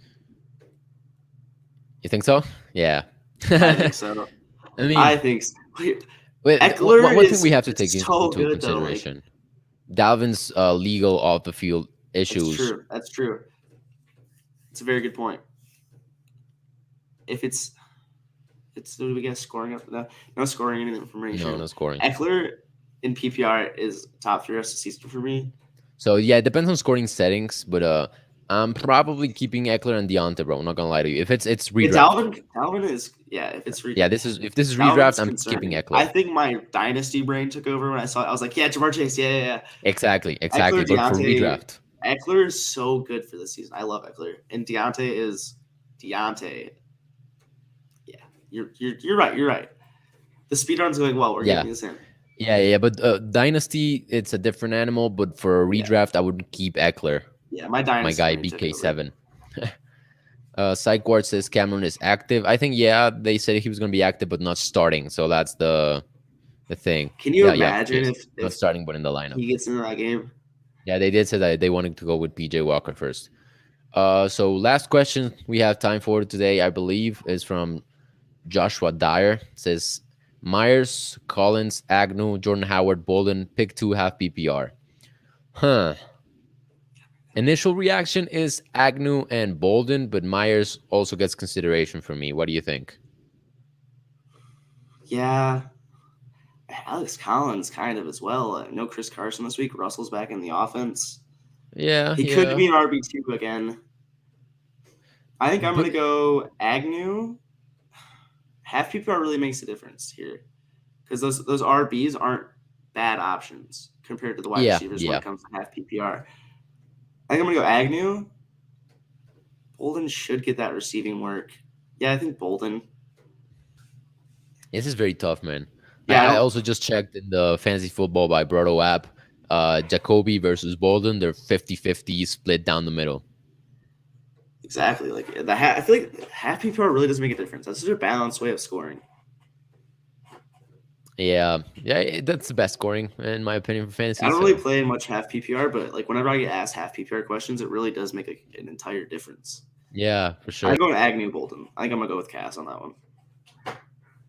You think so? Yeah. I think so. I mean, I think so. one Eckler thing we is have to take so into good though. Like consideration: Dalvin's legal off the field that's issues. true. That's true. It's a very good point. If it's do we get scoring up? No scoring information. No scoring. Eckler in PPR is top 3 rest of the season for me. So yeah, it depends on scoring settings, but I'm probably keeping Eckler and Deontay, bro. I'm not gonna lie to you. If it's redraft, Dalvin is if it's yeah, if this is Dalvin's redraft, I'm concerning. keeping Eckler. I think my dynasty brain took over when I saw it. I was like, yeah, Jamar Chase, yeah. Exactly. Eckler, But for Deontay, redraft, Eckler is so good for this season. I love Eckler, and Deontay. Yeah, you're right. You're right. The speedrun's going well. We're getting this in. Yeah. But dynasty, it's a different animal. But for a redraft, I would keep Eckler. Yeah, my dynasty. My guy BK7. Psych Ward says Cameron is active. I think they said he was going to be active, but not starting. So that's the thing. Can you imagine if not starting, but in the lineup, he gets into that game? Yeah, they did say that they wanted to go with PJ Walker first. So last question we have time for today, I believe, is from Joshua Dyer. It says Myers, Collins, Agnew, Jordan Howard, Bolden, pick 2 half PPR. Initial reaction is Agnew and Bolden, but Myers also gets consideration for me. What do you think? Yeah. Alex Collins kind of as well. No Chris Carson this week. Russell's back in the offense. Yeah. He could be an RB2 again. I think I'm going to go Agnew. Half PPR really makes a difference here because those RBs aren't bad options compared to the wide receivers when it comes to half PPR. I think I'm going to go Agnew. Bolden should get that receiving work. Yeah, I think Bolden. This is very tough, man. Yeah, I also just checked in the Fantasy Football by Brotto app. Jacoby versus Bolden, they're 50-50 split down the middle. Exactly. Like I feel like half PPR really doesn't make a difference. That's just a balanced way of scoring. Yeah, that's the best scoring in my opinion for fantasy. I don't really play much half PPR, but like whenever I get asked half PPR questions, it really does make an entire difference. Yeah, for sure. I'm going to Agnew Bolden. I think I'm gonna go with Cass on that one.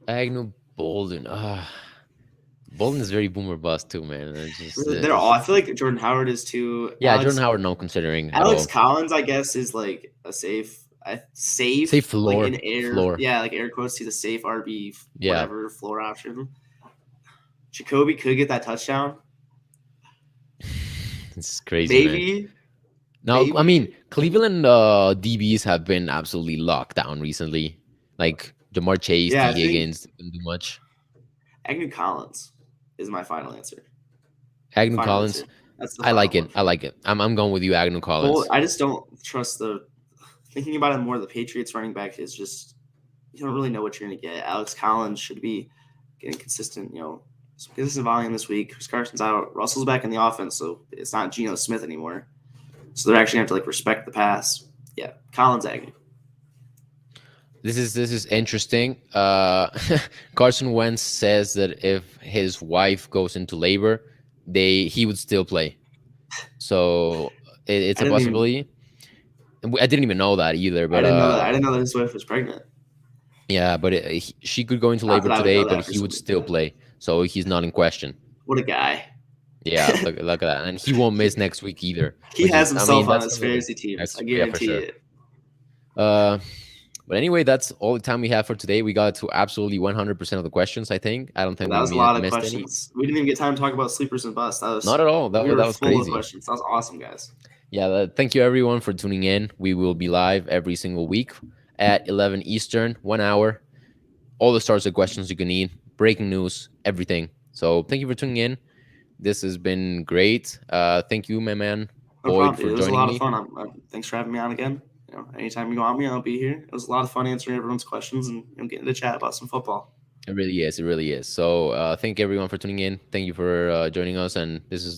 Agnew Bolden. Bolden is very boomer bust too, man. They're all. I feel like Jordan Howard is too. Yeah, Jordan Howard, no considering. Alex Collins, I guess, is like a safe floor. Like in air, floor. Yeah, like air quotes. He's a safe RB, whatever floor option. Jacoby could get that touchdown. It's crazy. Maybe. Man. No, I mean Cleveland DBs have been absolutely locked down recently. Like Jamar Chase, T. Higgins didn't do much. Agnew Collins is my final answer. Agnew Collins. I like it. I'm going with you, Agnew Collins. Well, I just don't trust thinking about it more. The Patriots running back is just you don't really know what you're going to get. Alex Collins should be getting consistent, some consistent volume this week. Chris Carson's out. Russell's back in the offense, so it's not Geno Smith anymore. So they're actually going to have to respect the pass. Yeah, Collins, Agnew. This is interesting. Carson Wentz says that if his wife goes into labor, he would still play. So it's a possibility. I didn't even know that either. But I didn't know that his wife was pregnant. Yeah, but she could go into labor today, but he would still play. So he's not in question. What a guy. Yeah, look at that. And he won't miss next week either. He has himself on his fantasy teams. I guarantee it. But anyway, that's all the time we have for today. We got to absolutely 100% of the questions, I think. I don't think that was a lot of questions. We didn't even get time to talk about sleepers and busts. That was not at all. That was full crazy. Of questions. That was awesome, guys. Yeah, thank you everyone for tuning in. We will be live every single week at 11 Eastern, 1 hour. All the sorts of questions you can need, breaking news, everything. So thank you for tuning in. This has been great. Thank you, my man, Boyd, for joining me. It was a lot of fun. Thanks for having me on again. Anytime you want me, I'll be here. It was a lot of fun answering everyone's questions and getting to chat about some football. It really is. So thank everyone for tuning in. Thank you for joining us. And this is